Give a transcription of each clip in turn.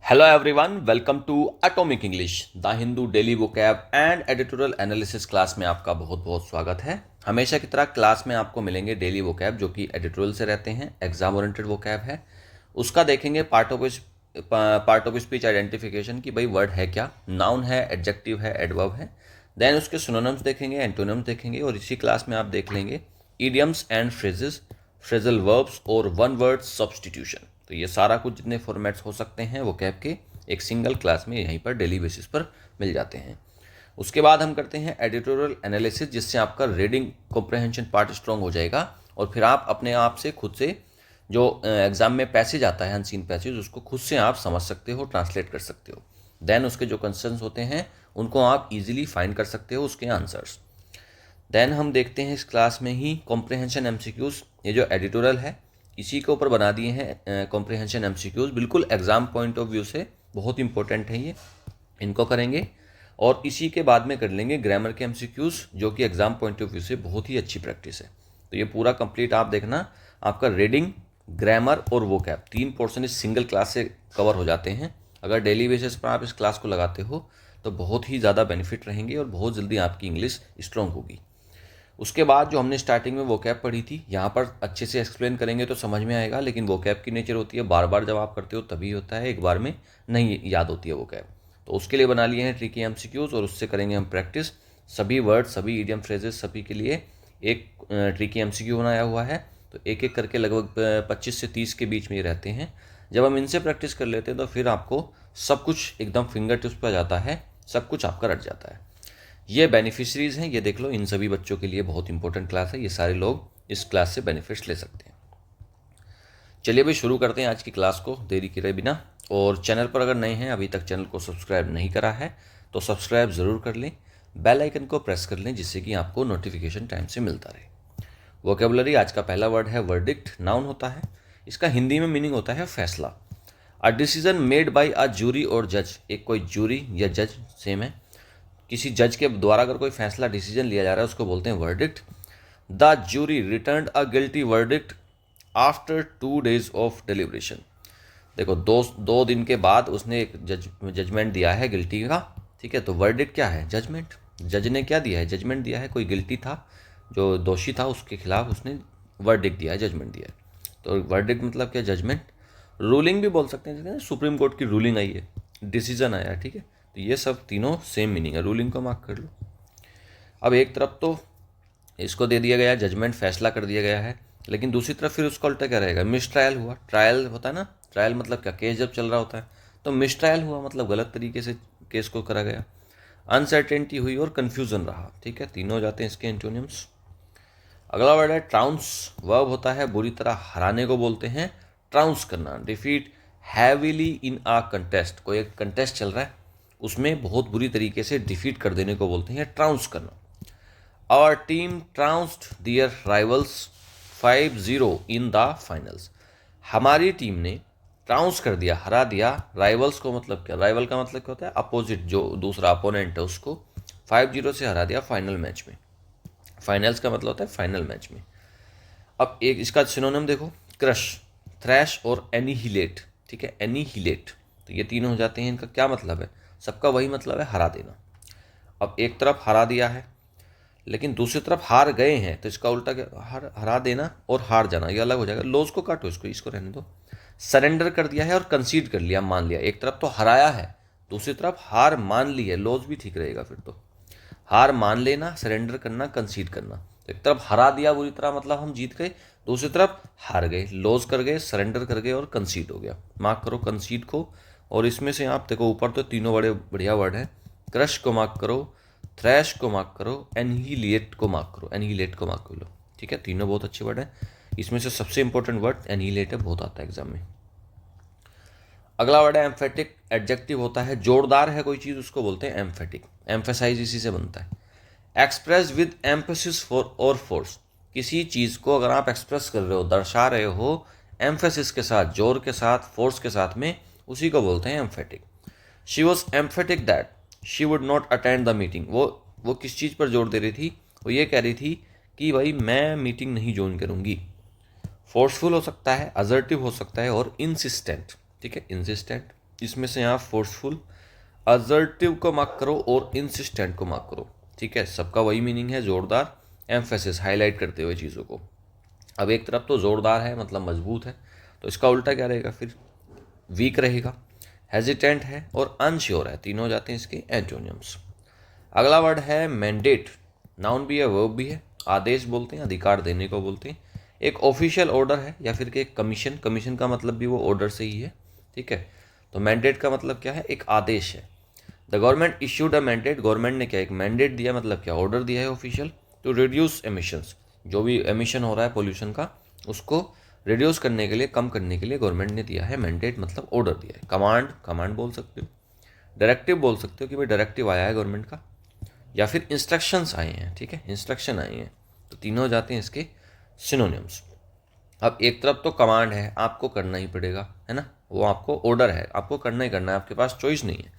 Hello everyone, welcome to Atomic English, the Hindu daily vocab and editorial analysis class में आपका बहुत बहुत स्वागत है। हमेशा की तरह क्लास में आपको मिलेंगे डेली वोकैब जो कि एडिटोरियल से रहते हैं, एग्जाम ओरिएंटेड वोकैब है। उसका देखेंगे पार्ट ऑफ स्पीच आइडेंटिफिकेशन की भाई वर्ड है क्या, नाउन है, एडजेक्टिव है, एडवर्ब है। देन उसके सिनोनिम्स देखेंगे, एंटोनिम्स देखेंगे और इसी क्लास में आप देख लेंगे idioms and phrases, phrasal verbs और वन वर्ड सब्सटीट्यूशन। तो ये सारा कुछ जितने फॉर्मेट्स हो सकते हैं वो कैब के एक सिंगल क्लास में यहीं पर डेली बेसिस पर मिल जाते हैं। उसके बाद हम करते हैं एडिटोरियल एनालिसिस, जिससे आपका रीडिंग कॉम्प्रहेंशन पार्ट स्ट्रॉन्ग हो जाएगा और फिर आप अपने आप से खुद से जो एग्जाम में पैसेज आता है, अनसीन पैसेज, उसको खुद से आप समझ सकते हो, ट्रांसलेट कर सकते हो। देन उसके जो कंसर्न्स होते हैं उनको आप इजीली फाइंड कर सकते हो, उसके आंसर्स। देन हम देखते हैं इस क्लास में ही कॉम्प्रहेंशन एमसीक्यूज़। ये जो एडिटोरियल है इसी के ऊपर बना दिए हैं कॉम्प्रहेंशन एमसीक्यूज़, बिल्कुल एग्जाम पॉइंट ऑफ व्यू से बहुत इंपॉर्टेंट है ये, इनको करेंगे। और इसी के बाद में कर लेंगे ग्रामर के एमसीक्यूज़, जो कि एग्जाम पॉइंट ऑफ व्यू से बहुत ही अच्छी प्रैक्टिस है। तो ये पूरा कंप्लीट आप देखना, आपका रीडिंग, ग्रामर और वोकैब तीन पोर्शन इस सिंगल क्लास से कवर हो जाते हैं। अगर डेली बेसिस पर आप इस क्लास को लगाते हो तो बहुत ही ज़्यादा बेनिफिट रहेंगे और बहुत जल्दी आपकी इंग्लिश स्ट्रॉन्ग होगी। उसके बाद जो हमने स्टार्टिंग में वोकैब पढ़ी थी, यहाँ पर अच्छे से एक्सप्लेन करेंगे तो समझ में आएगा, लेकिन वोकैब की नेचर होती है बार बार जब आप करते हो तभी होता है, एक बार में नहीं याद होती है वोकैब। तो उसके लिए बना लिए हैं ट्रिकी एमसीक्यूज़ और उससे करेंगे हम प्रैक्टिस। सभी वर्ड, सभी इडियम फ्रेजेस, सभी के लिए एक ट्रिकी एमसीक्यू बनाया हुआ है। तो एक एक करके लगभग 25 से 30 के बीच में ये रहते हैं। जब हम इनसे प्रैक्टिस कर लेते हैं तो फिर आपको सब कुछ एकदम फिंगर टिप्स पर जाता है, सब कुछ आपका रट जाता है। ये बेनिफिशरीज हैं, ये देख लो, इन सभी बच्चों के लिए बहुत इंपॉर्टेंट क्लास है, ये सारे लोग इस क्लास से बेनिफिट्स ले सकते हैं। चलिए भाई शुरू करते हैं आज की क्लास को देरी करे बिना। और चैनल पर अगर नए हैं, अभी तक चैनल को सब्सक्राइब नहीं करा है तो सब्सक्राइब ज़रूर कर लें, बेल आइकन को प्रेस कर लें जिससे कि आपको नोटिफिकेशन टाइम से मिलता रहे। वोकेबलरी, आज का पहला वर्ड है वर्डिक्ट। नाउन होता है, इसका हिंदी में मीनिंग होता है फैसला। A decision made by a jury और जज, एक कोई जूरी या जज सेम है, किसी जज के द्वारा अगर कोई फैसला, डिसीजन लिया जा रहा है उसको बोलते हैं verdict. The jury returned a guilty verdict after 2 days of deliberation. देखो, दो दिन के बाद उसने एक जजमेंट दिया है गिल्टी का, ठीक है। तो वर्डिक्ट क्या है? जजमेंट। जज ने क्या दिया है? जजमेंट दिया है। कोई गिल्टी था, जो दोषी था, उसके खिलाफ उसने वर्डिक्ट दिया है, जजमेंट दिया है। तो वर्डिक्ट मतलब क्या? जजमेंट। रूलिंग भी बोल सकते हैं, जैसे सुप्रीम कोर्ट की रूलिंग आई है, डिसीजन आया, ठीक है। तो ये सब तीनों सेम मीनिंग है, रूलिंग को मार्क कर लो। अब एक तरफ तो इसको दे दिया गया जजमेंट, फैसला कर दिया गया है, लेकिन दूसरी तरफ फिर उसका उल्टा क्या रहेगा? मिस ट्रायल हुआ। ट्रायल होता है ना, ट्रायल मतलब क्या? केस जब चल रहा होता है, तो मिस ट्रायल हुआ मतलब गलत तरीके से केस को करा गया। अनसर्टेनिटी हुई और कन्फ्यूजन रहा, ठीक है। तीनों हो जाते हैं इसके एंटोनिम्स। अगला वर्ड है ट्राउंस। वर्ब होता है बुरी तरह हराने को बोलते हैं ट्राउंस करना। डिफीट हैविली इन आ कंटेस्ट, कोई एक कंटेस्ट चल रहा है उसमें बहुत बुरी तरीके से डिफीट कर देने को बोलते हैं ट्राउंस करना। Our team trounced their rivals 5-0 in the finals. हमारी टीम ने ट्राउंस कर दिया, हरा दिया राइवल्स को। मतलब क्या? राइवल का मतलब क्या होता है? अपोजिट, जो दूसरा अपोनेंट है उसको 5-0 से हरा दिया फाइनल मैच में। फाइनल्स का मतलब होता है फाइनल मैच में। अब एक इसका सिनोनिम देखो, क्रश, थ्रैश और एनिहिलेट, ठीक है। एनिहिलेट, तो ये तीनों हो जाते हैं। इनका क्या मतलब है? सबका वही मतलब है, हरा देना। अब एक तरफ हरा दिया है लेकिन दूसरी तरफ हार गए हैं, तो इसका उल्टा क्या? हरा देना और हार जाना, ये अलग हो जाएगा। लॉस को काटो, इसको रहने दो। सरेंडर कर दिया है और कंसीड कर लिया, मान लिया। एक तरफ तो हराया है, दूसरी तरफ हार मान ली है, लॉस भी ठीक रहेगा फिर तो। हार मान लेना, सरेंडर करना, कंसीड करना। तो एक तरफ हरा दिया बुरी तरह मतलब हम जीत गए, दूसरी तरफ हार गए, लॉस कर गए, सरेंडर कर गए और कंसीड हो गया। मार्क करो कंसीड को। और इसमें से आप देखो ऊपर तो तीनों बड़े बढ़िया वर्ड हैं। क्रश को मार्क करो, थ्रैश को मार्क करो, एनहीलिएट को मार्क करो, एनहीलेट को मार्क कर लो, ठीक है। तीनों बहुत अच्छे वर्ड हैं। इसमें से सबसे इंपॉर्टेंट वर्ड एनहीलेट है, बहुत आता है एग्जाम में। अगला वर्ड है एम्फेटिक। एडजेक्टिव होता है जोरदार है कोई चीज़, उसको बोलते हैं एम्फेटिक। एम्फेसाइज इसी से बनता है। एक्सप्रेस विद एम्फेसिस फॉर और फोर्स, किसी चीज़ को अगर आप एक्सप्रेस कर रहे हो, दर्शा रहे हो एम्फेसिस के साथ, जोर के साथ, फोर्स के साथ में, उसी को बोलते हैं emphatic. She was emphatic that she would not attend the meeting. वो किस चीज़ पर जोर दे रही थी? वो ये कह रही थी कि भाई मैं मीटिंग नहीं ज्वाइन करूँगी। फोर्सफुल हो सकता है, असर्टिव हो सकता है और इंसिस्टेंट, ठीक है। इंसिस्टेंट, इसमें से यहाँ फोर्सफुल, असर्टिव को मार्क करो और इंसिस्टेंट को मार्क करो, ठीक है। सबका वही मीनिंग है, जोरदार, एम्फेसिस, हाईलाइट करते हुए चीज़ों को। अब एक तरफ तो जोरदार है मतलब मजबूत है, तो इसका उल्टा क्या रहेगा फिर, वीक रहेगा। हेजिटेंट है और अनश्योर है, तीनों हो जाते हैं इसके एंटोनियम्स। अगला वर्ड है मैंडेट, नाउन भी है वर्ब भी है, आदेश बोलते हैं, अधिकार देने को बोलते हैं। एक ऑफिशियल ऑर्डर है या फिर एक कमीशन, कमीशन का मतलब भी वो ऑर्डर से ही है, ठीक है। तो मैंडेट का मतलब क्या है, एक आदेश है। The government issued a mandate, government ने क्या एक मैंडेट दिया, मतलब क्या ऑर्डर दिया है ऑफिशियल, टू रिड्यूस एमिशंस, जो भी एमिशन हो रहा है पोल्यूशन का उसको रिड्यूस करने के लिए, कम करने के लिए गवर्नमेंट ने दिया है मैंडेट, मतलब ऑर्डर दिया है। कमांड, कमांड बोल सकते हो। डायरेक्टिव बोल सकते हो कि भाई डायरेक्टिव आया है गवर्नमेंट का, या फिर इंस्ट्रक्शंस आए हैं, ठीक है, इंस्ट्रक्शन आए हैं। तो तीनों हो जाते हैं इसके सिनोनिम्स। अब एक तरफ तो कमांड है, आपको करना ही पड़ेगा, है ना, वो आपको ऑर्डर है, आपको करना ही करना है, आपके पास चॉइस नहीं है।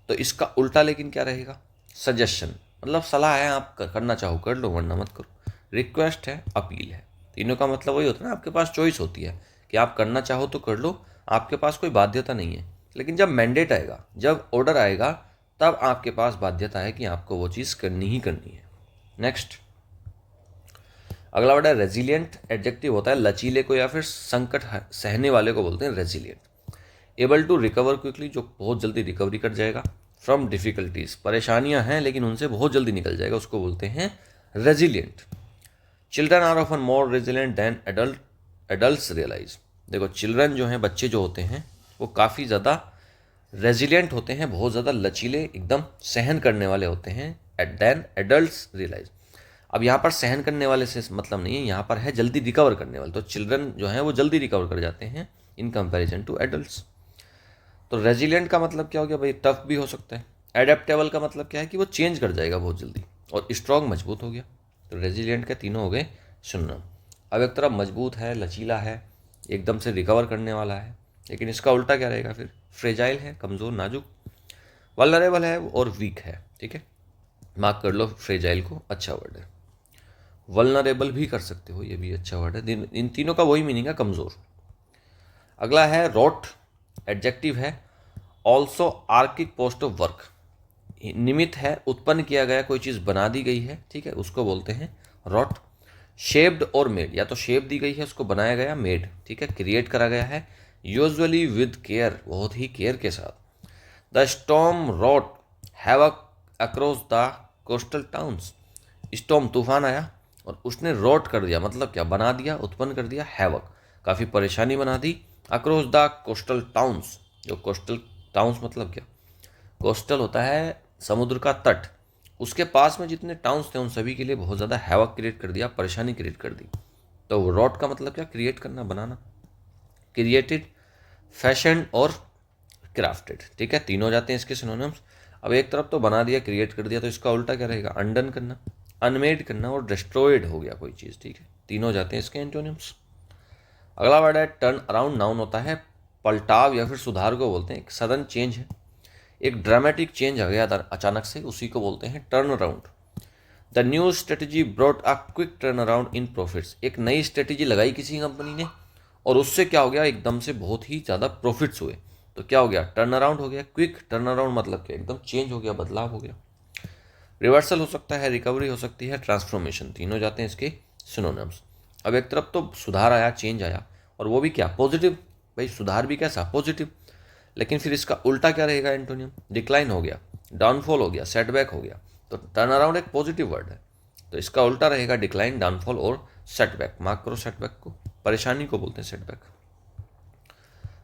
तो इसका उल्टा लेकिन क्या रहेगा, सजेशन, मतलब सलाह है, आप करना चाहो कर लो वरना मत करो। रिक्वेस्ट है, अपील है। तीनों का मतलब वही होता है ना, आपके पास चॉइस होती है कि आप करना चाहो तो कर लो, आपके पास कोई बाध्यता नहीं है। लेकिन जब मैंडेट आएगा, जब ऑर्डर आएगा, तब आपके पास बाध्यता है कि आपको वो चीज़ करनी ही करनी है। नेक्स्ट, अगला वर्ड है रेजिलियंट। एडजेक्टिव होता है लचीले को या फिर संकट सहने वाले को बोलते हैं resilient. Able to recover quickly, जो बहुत जल्दी रिकवरी कर जाएगा। फ्रॉम डिफिकल्टीज, परेशानियां हैं लेकिन उनसे बहुत जल्दी निकल जाएगा, उसको बोलते हैं resilient. Children are often more resilient than adults realise. देखो चिल्ड्रन जो हैं, बच्चे जो होते हैं, वो काफ़ी ज़्यादा रेजिलियंट होते हैं, बहुत ज़्यादा लचीले, एकदम सहन करने वाले होते हैं, दैन एडल्ट्स रियलाइज। अब यहाँ पर सहन करने वाले से मतलब नहीं है, यहाँ पर है जल्दी रिकवर करने वाले। तो चिल्ड्रन जो हैं वो जल्दी रिकवर कर जाते हैं इन कंपैरिजन टू एडल्ट्स। तो रेजिलियंट का मतलब क्या हो गया भाई, टफ भी हो सकता है। एडेप्टेबल का मतलब क्या है कि वो चेंज कर जाएगा बहुत जल्दी। और स्ट्रॉन्ग, मजबूत हो गया। तो रेजिलियंट के तीनों हो गए सिनोनिम। अब एक तरफ मजबूत है, लचीला है, एकदम से रिकवर करने वाला है, लेकिन इसका उल्टा क्या रहेगा फिर, फ्रेजाइल है, कमज़ोर, नाजुक। वल्नरेबल है और वीक है, ठीक है, मार्क कर लो फ्रेजाइल को, अच्छा वर्ड है। वल्नरेबल भी कर सकते हो, ये भी अच्छा वर्ड है। इन तीनों का वही मीनिंग है, कमज़ोर। अगला है रॉट। एडजेक्टिव है, also archaic post of work, निमित्त है, उत्पन्न किया गया, कोई चीज़ बना दी गई है, ठीक है, उसको बोलते हैं रॉट। शेप्ड और मेड, या तो शेप दी गई है, उसको बनाया गया, मेड, ठीक है, क्रिएट करा गया है। यूजुअली विद केयर, बहुत ही केयर के साथ। The storm wrought havoc across the coastal towns. Storm, तूफान आया और उसने रॉट कर दिया, मतलब क्या, बना दिया, उत्पन्न कर दिया, हैवक, काफ़ी परेशानी बना दी। अक्रॉस द कोस्टल टाउन्स, जो कोस्टल टाउन्स मतलब क्या, कोस्टल होता है समुद्र का तट, उसके पास में जितने टाउन्स थे उन सभी के लिए बहुत ज़्यादा हैवक क्रिएट कर दिया, परेशानी क्रिएट कर दी। तो रॉट का मतलब क्या, क्रिएट करना, बनाना। क्रिएटेड, फैशन और क्राफ्टेड, ठीक है, तीनों हो जाते हैं इसके सिनोनिम्स। अब एक तरफ तो बना दिया, क्रिएट कर दिया, तो इसका उल्टा क्या रहेगा, अनडन करना, अनमेड करना, और डिस्ट्रॉयड हो गया कोई चीज़, ठीक है, तीनों हो जाते हैं इसके एंटोनिम्स। अगला वर्ड है टर्न अराउंड। नाउन होता है पलटाव या फिर सुधार को बोलते हैं, एक सडन चेंज है, एक ड्रामेटिक चेंज आ गया अचानक से, उसी को बोलते हैं turn around. The new strategy brought a quick turn around in profits, एक नई स्ट्रेटजी लगाई किसी कंपनी ने और उससे क्या हो गया, एकदम से बहुत ही ज़्यादा प्रॉफिट्स हुए, तो क्या हो गया, टर्न अराउंड हो गया। क्विक टर्न अराउंड मतलब क्या, एकदम चेंज हो गया, बदलाव हो गया। रिवर्सल हो सकता है, रिकवरी हो सकती है, ट्रांसफॉर्मेशन, तीनों जाते हैं इसके सिनोनिम्स। अब एक तरफ तो सुधार आया, चेंज आया, और वो भी क्या, पॉजिटिव, भाई सुधार भी कैसा, पॉजिटिव। लेकिन फिर इसका उल्टा क्या रहेगा एंटोनियम, डिक्लाइन हो गया, डाउनफॉल हो गया, सेटबैक हो गया। तो टर्न अराउंड एक पॉजिटिव वर्ड है, तो इसका उल्टा रहेगा डिक्लाइन, डाउनफॉल और सेटबैक। मार्क करो सेटबैक को, परेशानी को बोलते हैं सेटबैक।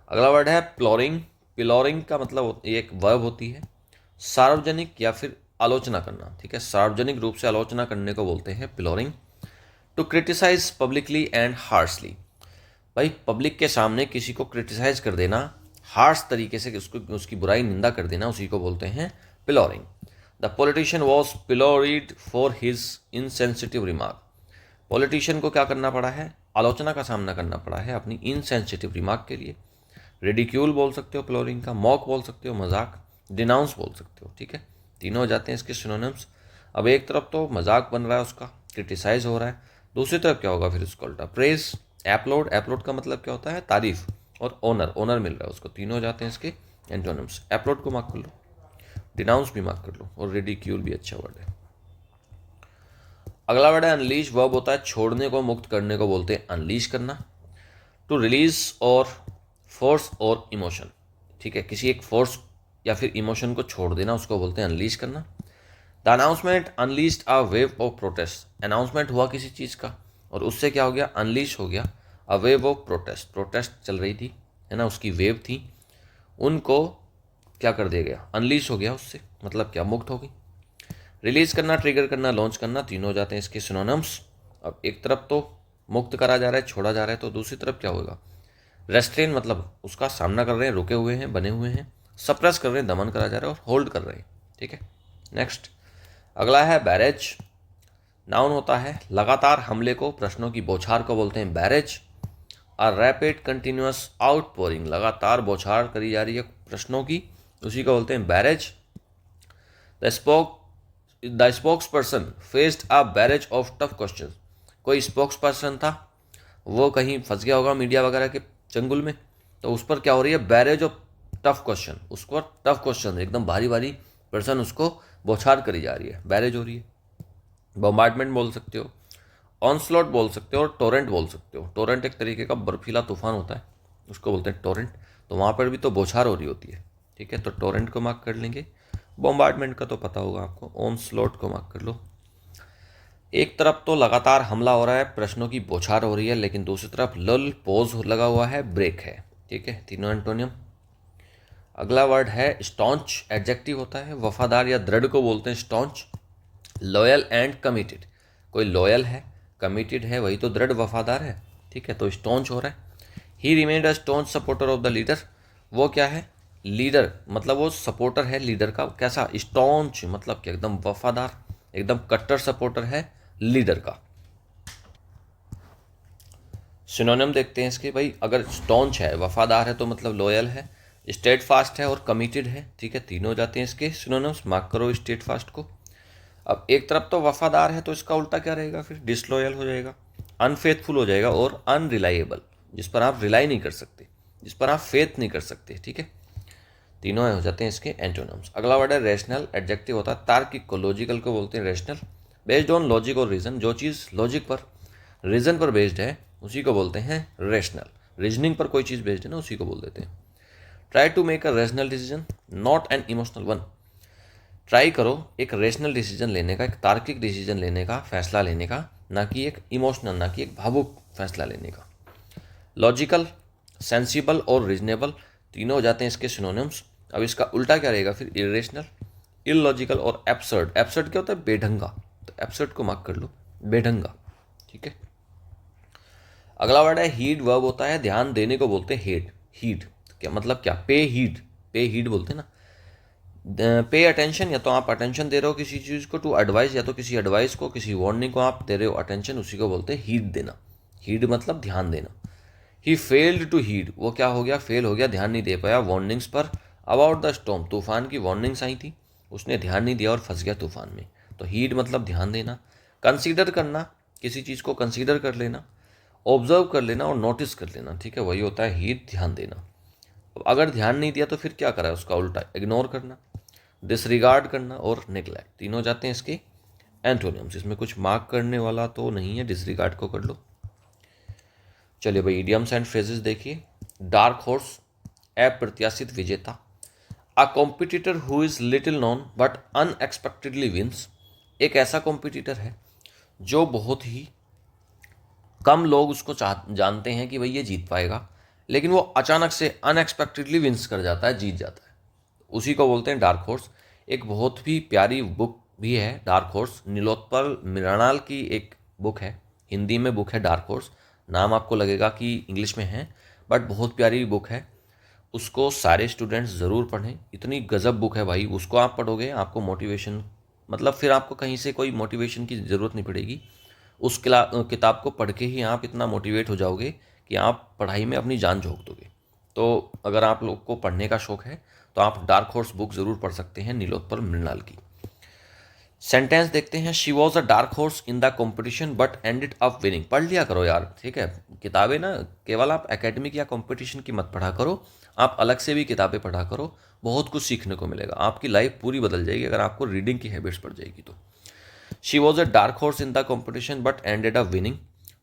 अगला वर्ड है प्लोरिंग। पिलोरिंग का मतलब ये एक वर्ब होती है, सार्वजनिक या फिर आलोचना करना, ठीक है, सार्वजनिक रूप से आलोचना करने को बोलते हैं pillorying. To criticise publicly and harshly, भाई पब्लिक के सामने किसी को क्रिटिसाइज कर देना, हार्श तरीके से उसको, उसकी बुराई, निंदा कर देना, उसी को बोलते हैं pillorying. The politician was pilloried for his insensitive remark, politician को क्या करना पड़ा है, आलोचना का सामना करना पड़ा है अपनी इनसेंसिटिव रिमार्क के लिए। रिडिक्यूल बोल सकते हो पिलोरिंग का, मॉक बोल सकते हो, मजाक, डिनाउंस बोल सकते हो, ठीक है, तीनों हो जाते हैं इसके सिनोनिम्स। अब एक तरफ तो मजाक बन रहा है उसका, क्रिटिसाइज हो रहा है, दूसरी तरफ क्या होगा फिर इसका उल्टा, प्रेज। एप्लोड, एप्लोड का मतलब क्या होता है, तारीफ, और ओनर, ओनर मिल रहा है उसको, तीनों हो जाते हैं इसके एंटोनिम्स, अपलोड को मार्क कर लो, डिनाउंस भी मार्क कर लो, और रिडिक्यूल भी अच्छा वर्ड है। अगला वर्ड है अनलीश। वर्ब होता है छोड़ने को, मुक्त करने को बोलते हैं अनलीश करना। टू रिलीज और फोर्स और इमोशन, ठीक है, किसी एक फोर्स या फिर इमोशन को छोड़ देना, उसको बोलते हैं अनलीश करना। The announcement unleashed a wave of protest. Announcement हुआ किसी चीज़ का और उससे क्या हो गया, अनलीश हो गया अ वेव ऑफ प्रोटेस्ट। प्रोटेस्ट चल रही थी, है ना, उसकी वेव थी, उनको क्या कर दिया गया, अनलीश हो गया उससे, मतलब क्या, मुक्त हो गई। रिलीज करना, ट्रिगर करना, लॉन्च करना, तीनों हो जाते हैं इसके सिनोनिम्स। अब एक तरफ तो मुक्त करा जा रहा है, छोड़ा जा रहा है, तो दूसरी तरफ क्या होगा, रेस्ट्रेन, मतलब उसका सामना कर रहे हैं, रुके हुए हैं, बने हुए हैं। सप्रेस कर रहे हैं, दमन करा जा रहा है, और होल्ड कर रहे हैं, ठीक है। नेक्स्ट अगला है बैरेज। नाउन होता है लगातार हमले को, प्रश्नों की बौछार को बोलते हैं barrage. A rapid continuous outpouring, लगातार बौछार करी जा रही है प्रश्नों की, उसी को बोलते हैं barrage. The spokes person faced a barrage of tough question. कोई स्पोक्स पर्सन था, वो कहीं फंस गया होगा मीडिया वगैरह के चंगुल में, तो उस पर क्या हो रही है, बैरेज ऑफ टफ क्वेश्चन, उस पर टफ क्वेश्चन एकदम भारी भारी पर्सन, उसको बौछार करी जा रही है, बैरेज हो रही है। बम्बार्डमेंट बोल सकते हो, ऑनस्लॉट बोल सकते हो, और टोरेंट बोल सकते हो। टोरेंट एक तरीके का बर्फीला तूफान होता है, उसको बोलते हैं टोरेंट, तो वहाँ पर भी तो बौछार हो रही होती है, ठीक है, तो टोरेंट को मार्क कर लेंगे। बॉम्बार्डमेंट का तो पता होगा आपको, ऑनस्लॉट को मार्क कर लो। एक तरफ तो लगातार हमला हो रहा है, प्रश्नों की बौछार हो रही है, लेकिन दूसरी तरफ लल, पॉज लगा हुआ है, ब्रेक है, ठीक है, तीनों एंटोनियम। अगला वर्ड है स्टॉन्च। एडजेक्टिव होता है वफादार या दृढ़ को बोलते हैं स्टॉन्च। लॉयल एंड कमिटेड, कोई लॉयल है, कमिटेड है, वही तो दृढ़ वफादार है, ठीक है, तो स्टॉन्च हो रहा है। ही remained a staunch supporter of the leader. वो क्या है, लीडर, मतलब वो सपोर्टर है लीडर का, कैसा, स्टॉन्च मतलब क्या, एकदम वफादार, एकदम कट्टर सपोर्टर है लीडर का। सिनोनिम देखते हैं इसके, भाई अगर स्टॉन्च है, वफादार है, तो मतलब लॉयल है, स्टेट फास्ट है और कमिटेड है, ठीक है, तीनों हो जाते हैं इसके सिनोनिम्स। मार्क करो स्टेट फास्ट को। अब एक तरफ तो वफादार है, तो इसका उल्टा क्या रहेगा, फिर डिसलॉयल हो जाएगा, अनफेथफुल हो जाएगा, और अनरिलायबल, जिस पर आप रिलाई नहीं कर सकते, जिस पर आप फेथ नहीं कर सकते, ठीक है, तीनों हो जाते हैं इसके एंटोनिम्स। अगला वर्ड है रेशनल। एडजेक्टिव होता है तार्किक को, लॉजिकल को बोलते हैं रेशनल। बेस्ड ऑन लॉजिक और रीजन, जो चीज़ लॉजिक पर, रीजन पर बेस्ड है, उसी को बोलते हैं रेशनल। रीजनिंग पर कोई चीज़ बेस्ड है ना, उसी को बोल देते हैं। Try to make a rational decision, not an emotional one. Try करो एक रेशनल डिसीजन लेने का, एक तार्किक डिसीजन लेने का, फैसला लेने का, ना कि एक इमोशनल, ना कि एक भावुक फैसला लेने का। लॉजिकल, सेंसिबल और रीजनेबल, तीनों हो जाते हैं इसके सिनोनिम्स। अब इसका उल्टा क्या रहेगा फिर, इरेशनल, इलॉजिकल और एब्सर्ड। एब्सर्ड क्या होता है, बेढंगा, तो एब्सर्ड को मार्क कर लो, बेढंगा, ठीक है। अगला वर्ड है हीड। वर्ब होता है ध्यान देने को बोलते हैं हेड। हीड क्या मतलब, क्या, पे हीड, पे हीड बोलते हैं ना, पे अटेंशन, या तो आप अटेंशन दे रहे हो किसी चीज़ को, टू एडवाइस, या तो किसी एडवाइस को, किसी वार्निंग को आप दे रहे हो अटेंशन, उसी को बोलते हैं हीड देना। हीड मतलब ध्यान देना। ही फेल्ड टू हीड, वो क्या हो गया, फेल हो गया, ध्यान नहीं दे पाया वार्निंग्स पर। अबाउट द स्टॉर्म, तूफान की वार्निंग्स आई थी, उसने ध्यान नहीं दिया और फंस गया तूफान में, तो हीड मतलब ध्यान देना। कंसीडर करना, किसी चीज़ को कंसीडर कर लेना, ऑब्जर्व कर लेना और नोटिस कर लेना, ठीक है, वही होता है हीड, ध्यान देना। अब अगर ध्यान नहीं दिया तो फिर क्या करा है, उसका उल्टा इग्नोर करना, डिसरिगार्ड करना और निगलेक्ट, तीनों जाते हैं इसके एंटोनिम्स। इसमें कुछ मार्क करने वाला तो नहीं है, डिसरिगार्ड को कर लो। चलिए भाई इडियम्स एंड फ्रेजेस देखिए। डार्क हॉर्स, अप्रत्याशित विजेता। A competitor who is little known but unexpectedly wins, एक ऐसा कॉम्पिटिटर है जो बहुत ही कम लोग उसको जानते हैं कि भाई ये जीत पाएगा, लेकिन वो अचानक से अनएक्सपेक्टेडली विंस कर जाता है, जीत जाता है, उसी को बोलते हैं डार्क हॉर्स। एक बहुत ही प्यारी बुक भी है डार्क हॉर्स, नीलोत्पल मृणाल की एक बुक है, हिंदी में बुक है डार्क हॉर्स। नाम आपको लगेगा कि इंग्लिश में है, बट बहुत प्यारी बुक है, उसको सारे स्टूडेंट्स ज़रूर पढ़ें। इतनी गज़ब बुक है भाई, उसको आप पढ़ोगे आपको मोटिवेशन, मतलब फिर आपको कहीं से कोई मोटिवेशन की ज़रूरत नहीं पड़ेगी। उस किताब को पढ़ के ही आप इतना मोटिवेट हो जाओगे कि आप पढ़ाई में अपनी जान झोंक दोगे। तो अगर आप लोग को पढ़ने का शौक़ है तो आप डार्क हॉर्स बुक ज़रूर पढ़ सकते हैं नीलोत्पल मृणाल की। सेंटेंस देखते हैं, she was a dark horse in the competition but ended up winning. पढ़ लिया करो यार, ठीक है। किताबें ना केवल आप एकेडमिक या कंपटीशन की मत पढ़ा करो, आप अलग से भी किताबें पढ़ा करो, बहुत कुछ सीखने को मिलेगा। आपकी लाइफ पूरी बदल जाएगी अगर आपको रीडिंग की हैबिट्स पड़ जाएगी तो। She was a dark horse in the competition but ended up winning.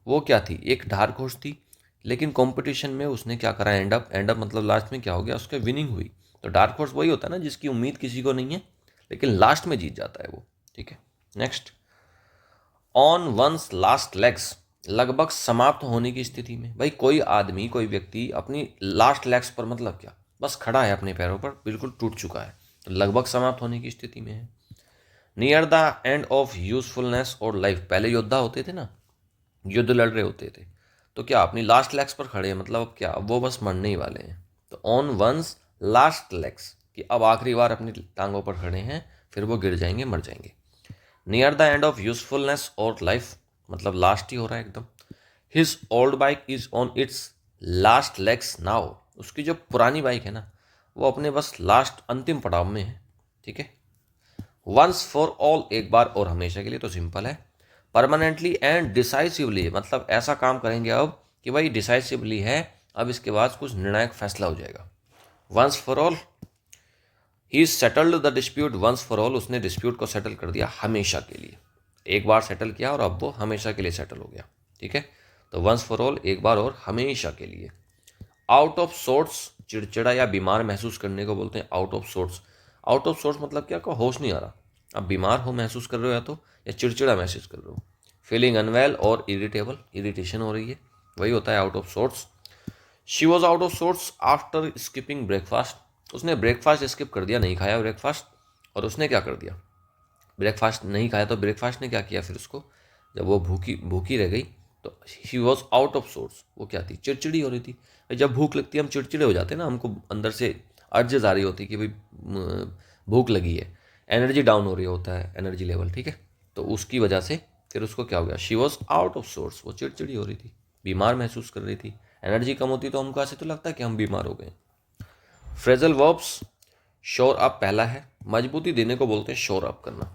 वो क्या थी, एक डार्क हॉर्स थी, लेकिन कंपटीशन में उसने क्या करा, एंड अप मतलब लास्ट में क्या हो गया, उसके विनिंग हुई। तो डार्क हॉर्स वही होता है ना जिसकी उम्मीद किसी को नहीं है लेकिन लास्ट में जीत जाता है वो, ठीक है। Next, on one's last legs, लगभग समाप्त होने की स्थिति में। भाई कोई आदमी, कोई व्यक्ति अपनी लास्ट लेग्स पर, मतलब क्या, बस खड़ा है अपने पैरों पर, बिल्कुल टूट चुका है, तो लगभग समाप्त होने की स्थिति में है। Near the end of usefulness और लाइफ, पहले योद्धा होते थे ना, युद्ध लड़ रहे होते थे, तो क्या अपनी लास्ट लेग्स पर खड़े हैं, मतलब अब क्या, अब वो बस मरने ही वाले हैं। तो ऑन वंस लास्ट लेग्स, कि अब आखिरी बार अपनी टांगों पर खड़े हैं, फिर वो गिर जाएंगे, मर जाएंगे। Near the end of usefulness और लाइफ, मतलब लास्ट ही हो रहा है एकदम। His old bike is on its last legs now, उसकी जो पुरानी बाइक है ना, वो अपने बस लास्ट अंतिम पड़ाव में है, ठीक है। वंस फॉर ऑल, एक बार और हमेशा के लिए, तो सिंपल है। परमानेंटली एंड डिसाइसिवली, मतलब ऐसा काम करेंगे अब कि भाई डिसाइसिवली है, अब इसके बाद कुछ निर्णायक फैसला हो जाएगा। Once for all, he settled the dispute once for all, उसने डिस्प्यूट को सेटल कर दिया हमेशा के लिए। एक बार सेटल किया और अब वो हमेशा के लिए सेटल हो गया, ठीक है। तो वंस फॉर ऑल, एक बार और हमेशा के लिए। आउट ऑफ सोर्ट्स, चिड़चिड़ा या बीमार महसूस करने को बोलते हैं out of sorts. Out of sorts मतलब क्या, को होश नहीं आ रहा, अब बीमार हो महसूस कर रहे हो या चिड़चिड़ा महसूस कर रहे हो। फीलिंग अनवेल और इरिटेबल, इरिटेशन हो रही है, वही होता है out of sorts. She was out of sorts after skipping breakfast, उसने ब्रेकफास्ट स्किप कर दिया, नहीं खाया ब्रेकफास्ट, और उसने क्या कर दिया, ब्रेकफास्ट नहीं खाया, तो ब्रेकफास्ट ने क्या किया फिर उसको, जब वो भूखी भूखी रह गई, तो she was out of source, वो क्या थी, चिड़चिड़ी हो रही थी। जब भूख लगती है हम चिड़चिड़े हो जाते हैं ना, हमको अंदर से अर्जेज आ रही होती कि भाई भूख लगी है, एनर्जी डाउन हो रही होता है, एनर्जी लेवल, ठीक है। तो उसकी वजह से फिर उसको क्या हो गया, she was out of source, वो चिड़चिड़ी हो रही थी, बीमार महसूस कर रही थी। एनर्जी कम होती तो हमको ऐसे तो लगता है कि हम बीमार हो गए। फ्रेजल वर्ब्स, शोर अप पहला है, मजबूती देने को बोलते हैं शोर अप करना,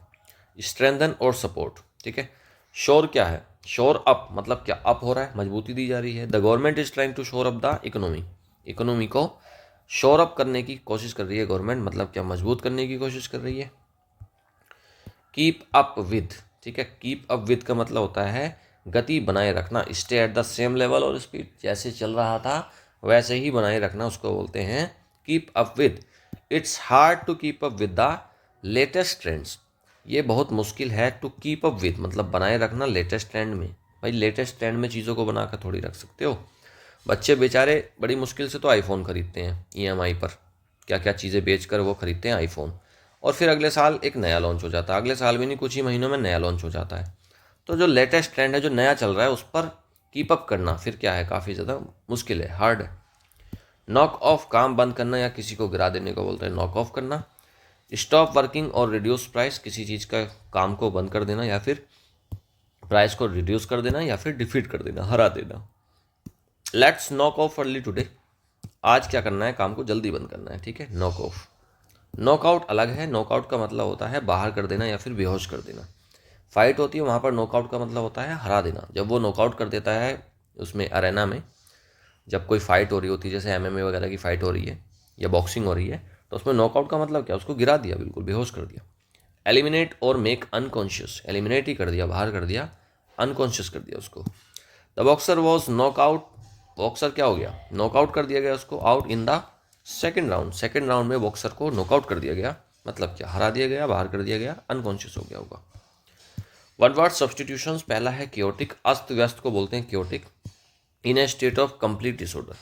स्ट्रेंथन और सपोर्ट, ठीक है। शोर क्या है, शोर अप मतलब क्या, अप हो रहा है, मजबूती दी जा रही है। The government is trying to shore up the economy, economy को शोर अप करने की कोशिश कर रही है गवर्नमेंट, मतलब क्या, मजबूत करने की कोशिश कर रही है। कीप अप विद, ठीक है, कीप अप विद का मतलब होता है गति बनाए रखना, stay at the same level और स्पीड, जैसे चल रहा था वैसे ही बनाए रखना, उसको बोलते हैं keep up with. It's hard to keep up with the latest trends, ये बहुत मुश्किल है, टू कीप अप विद मतलब बनाए रखना लेटेस्ट ट्रेंड में। भाई लेटेस्ट ट्रेंड में चीज़ों को बनाकर थोड़ी रख सकते हो। बच्चे बेचारे बड़ी मुश्किल से तो आईफोन खरीदते हैं ईएमआई पर, क्या क्या चीज़ें बेचकर वो खरीदते हैं आईफोन, और फिर अगले साल एक नया लॉन्च हो जाता है, अगले साल भी नहीं, कुछ ही महीनों में नया लॉन्च हो जाता है। तो जो लेटेस्ट ट्रेंड है, जो नया चल रहा है, उस पर कीप अप करना फिर क्या है, काफ़ी ज़्यादा मुश्किल है, हार्ड है। नॉक ऑफ, काम बंद करना या किसी को गिरा देने को बोलते हैं नॉक ऑफ करना। स्टॉप वर्किंग और रिड्यूस प्राइस, किसी चीज़ का काम को बंद कर देना या फिर प्राइस को रिड्यूस कर देना या फिर डिफीट कर देना, हरा देना। Let's knock of early today, आज क्या करना है, काम को जल्दी बंद करना है, ठीक है, नॉक ऑफ। नॉकआउट अलग है, नॉकआउट का मतलब होता है बाहर कर देना या फिर बेहोश कर देना। फाइट होती है वहाँ पर, नॉकआउट का मतलब होता है हरा देना, जब वो नॉकआउट कर देता है उसमें अरेना में, जब कोई फाइट हो रही होती है, जैसे एमएमए वगैरह की फाइट हो रही है या बॉक्सिंग हो रही है, तो उसमें नॉकआउट का मतलब क्या, उसको गिरा दिया, बिल्कुल बेहोश कर दिया। एलिमिनेट और मेक अनकॉन्शियस, एलिमिनेट ही कर दिया, बाहर कर दिया, अनकॉन्शियस कर दिया उसको। The boxer was knockout, boxer क्या हो गया, नॉकआउट कर दिया गया उसको, out in the second round, second round में बॉक्सर को नॉकआउट कर दिया गया, मतलब क्या, हरा दिया गया, बाहर कर दिया गया, अनकॉन्शियस हो गया होगा। वन वर्ड सब्सटीट्यूशंस, पहला है क्योटिक, अस्त व्यस्त को बोलते हैं chaotic. In A state of complete disorder,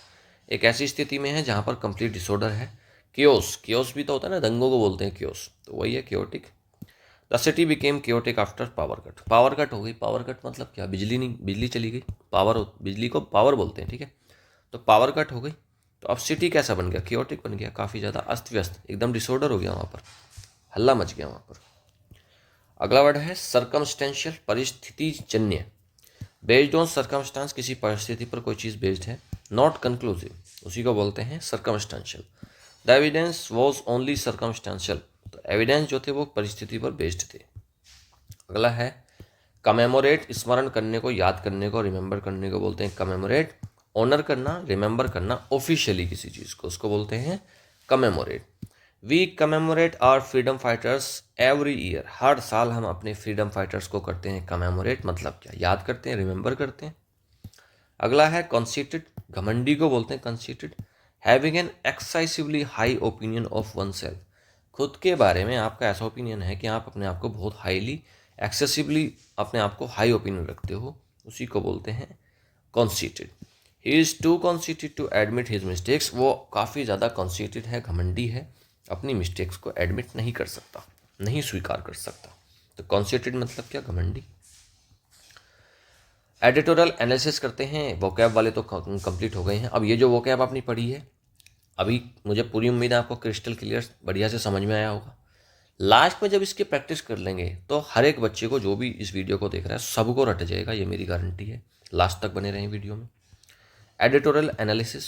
एक ऐसी स्थिति में है जहाँ पर कंप्लीट डिसऑर्डर है। क्योस, क्योस भी तो होता है ना, दंगों को बोलते हैं क्योस, तो वही है chaotic. The city became chaotic after power cut, power cut हो गई, पावर कट मतलब क्या, बिजली नहीं, बिजली चली गई, पावर, बिजली को पावर बोलते हैं, ठीक है। तो पावर कट हो गई, तो अब सिटी कैसा बन गया, क्योटिक बन गया, काफ़ी ज़्यादा अस्त व्यस्त, एकदम डिसऑर्डर हो गया वहाँ पर, हल्ला मच गया वहाँ पर। अगला वर्ड है सर्कमस्टेंशियल, परिस्थिति जन्य, बेस्ड ऑन सर्कमस्टांस, किसी परिस्थिति पर कोई चीज़ बेस्ड है। नॉट कंक्लूसिव, उसी को बोलते हैं circumstantial. The evidence was only circumstantial, तो एविडेंस जो थे वो परिस्थिति पर बेस्ड थे। अगला है कमेमोरेट, स्मरण करने को, याद करने को, रिमेंबर करने को बोलते हैं कमेमोरेट। ऑनर करना, रिमेंबर करना ऑफिशियली किसी चीज़ को, उसको बोलते हैं commemorate. We commemorate our freedom fighters every year, हर साल हम अपने फ्रीडम फाइटर्स को करते हैं कमेमोरेट, मतलब क्या, याद करते हैं, रिमेंबर करते हैं। अगला है कॉन्सीटेड, घमंडी को बोलते हैं conceited. Having an excessively high opinion of oneself, खुद के बारे में आपका ऐसा ओपिनियन है कि आप अपने आप को बहुत हाईली, एक्सेसिवली अपने आप को हाई ओपिनियन रखते हो, उसी को बोलते हैं conceited. He is too conceited to admit his mistakes, वो काफ़ी ज़्यादा कॉन्सीटेड है, घमंडी है, अपनी मिस्टेक्स को एडमिट नहीं कर सकता, नहीं स्वीकार कर सकता। तो कॉन्सीटेड मतलब क्या, घमंडी। एडिटोरियल एनालिसिस करते हैं, वोकैब वाले तो कंप्लीट हो गए हैं। अब ये जो वोकैब आपने पढ़ी है अभी, मुझे पूरी उम्मीद है आपको क्रिस्टल क्लियर बढ़िया से समझ में आया होगा। लास्ट में जब इसकी प्रैक्टिस कर लेंगे तो हर एक बच्चे को, जो भी इस वीडियो को देख रहा है, सबको रट जाएगा, ये मेरी गारंटी है। लास्ट तक बने रहें वीडियो में। Editorial analysis,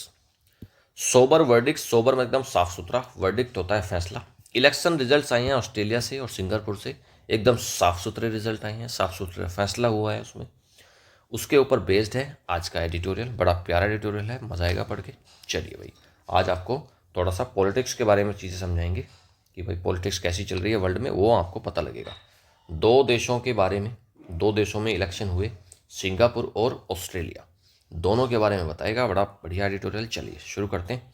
sober verdict, sober में एकदम साफ सुथरा, वर्डिक्ट होता है फैसला। इलेक्शन रिजल्ट्स आए हैं ऑस्ट्रेलिया से और सिंगापुर से, एकदम साफ सुथरे रिजल्ट आए हैं, साफ सुथरा फैसला हुआ है उसमें, उसके ऊपर बेस्ड है आज का एडिटोरियल। बड़ा प्यारा एडिटोरियल है, मजा आएगा पढ़ के। चलिए भाई, आज आपको थोड़ा सा पॉलिटिक्स के बारे में चीज़ें समझाएंगे कि भाई पॉलिटिक्स कैसी चल रही है वर्ल्ड में, वो आपको पता लगेगा। दो देशों के बारे में, दो देशों में इलेक्शन हुए, सिंगापुर और ऑस्ट्रेलिया, दोनों के बारे में बताएगा। बड़ा बढ़िया एडिटोरियल। चलिए शुरू करते हैं,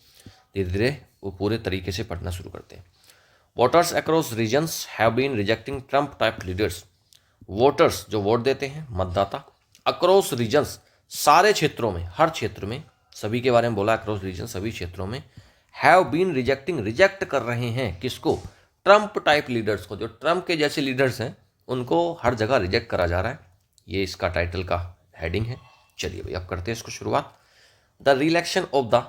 धीरे धीरे वो पूरे तरीके से पढ़ना शुरू करते हैं। Voters across regions have been rejecting Trump type leaders, voters जो वोट देते हैं, मतदाता, अक्रॉस रीजन्स सारे क्षेत्रों में, हर क्षेत्र में, सभी के बारे में बोला, अक्रॉस रीजन सभी क्षेत्रों में, हैव बीन रिजेक्टिंग, रिजेक्ट कर रहे हैं, किसको, ट्रम्प टाइप लीडर्स को, जो ट्रम्प के जैसे लीडर्स हैं उनको हर जगह रिजेक्ट करा जा रहा है। ये इसका टाइटल का हेडिंग है। चलिए भाई अब करते हैं इसको शुरुआत। The reelection of the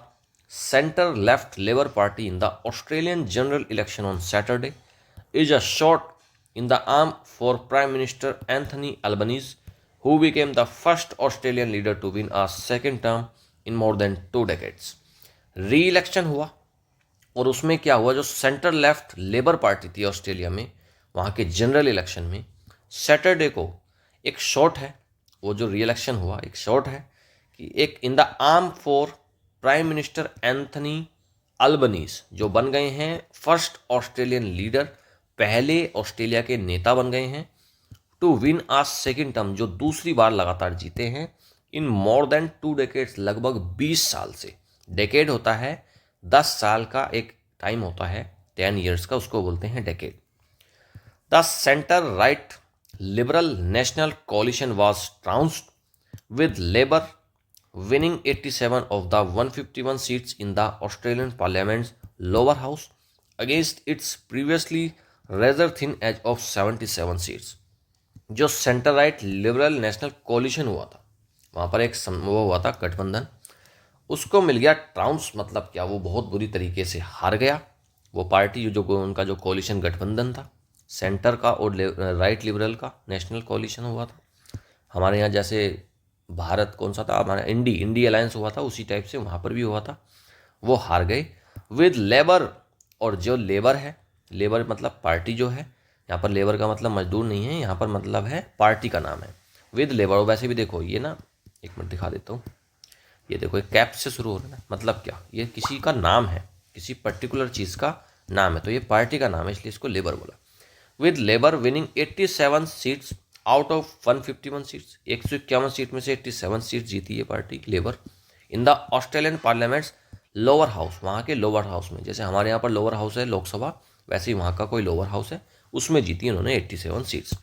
centre left Labour Party in the Australian general election on Saturday is a shot in the arm for Prime Minister Anthony Albanese, who became the first Australian leader to win a second term in more than 2 decades. री-इलेक्शन हुआ और उसमें क्या हुआ, जो centre left Labour party थी Australia में, वहाँ के जनरल इलेक्शन में सैटरडे को एक शॉट है, वो जो री-इलेक्शन हुआ एक शॉट है कि एक in the arm for prime minister Anthony Albanese, जो बन गए हैं फर्स्ट ऑस्ट्रेलियन लीडर, पहले ऑस्ट्रेलिया के नेता बन गए हैं, to win a second term, जो दूसरी बार लगातार जीते हैं, इन मोर देन 2 डेकेड्स, लगभग 20 साल से। डेकेड होता है 10 साल का एक टाइम होता है, 10 ईयर्स का, उसको बोलते हैं decade. The centre right liberal national coalition was trounced with Labour winning 87 of the 151 seats in the Australian Parliament's lower house against its previously rather thin edge of 77 seats. जो centre right liberal national coalition हुआ था, वहाँ पर एक वो हुआ था गठबंधन, उसको मिल गया ट्राउंस, मतलब क्या, वो बहुत बुरी तरीके से हार गया। वो पार्टी जो उनका जो कोलिशन गठबंधन था, सेंटर का और राइट लिबरल का नेशनल कोलिशन हुआ था। हमारे यहाँ जैसे भारत कौन सा था, हमारा इंडी अलायंस हुआ था, उसी टाइप से वहाँ पर भी हुआ था, वो हार गए। विद लेबर, और जो लेबर है, लेबर मतलब पार्टी जो है, यहाँ पर लेबर का मतलब मजदूर नहीं है, यहाँ पर मतलब है पार्टी का नाम है विद लेबर। वैसे भी देखो ये ना, एक मिनट दिखा देता हूँ, ये देखो एक कैप से शुरू हो रहा है ना, मतलब क्या, ये किसी का नाम है, किसी पर्टिकुलर चीज़ का नाम है, तो ये पार्टी का नाम है, इसलिए इसको लेबर बोला। With labour winning 87 seats out of 151 seats, 151 seat में से 87 सीट जीती है party labour. In the Australian parliaments lower house, वहाँ के लोअर हाउस में, जैसे हमारे यहाँ पर लोअर हाउस है लोकसभा, वैसे ही वहाँ का कोई लोअर हाउस है, उसमें जीती इन्होंने 87 seats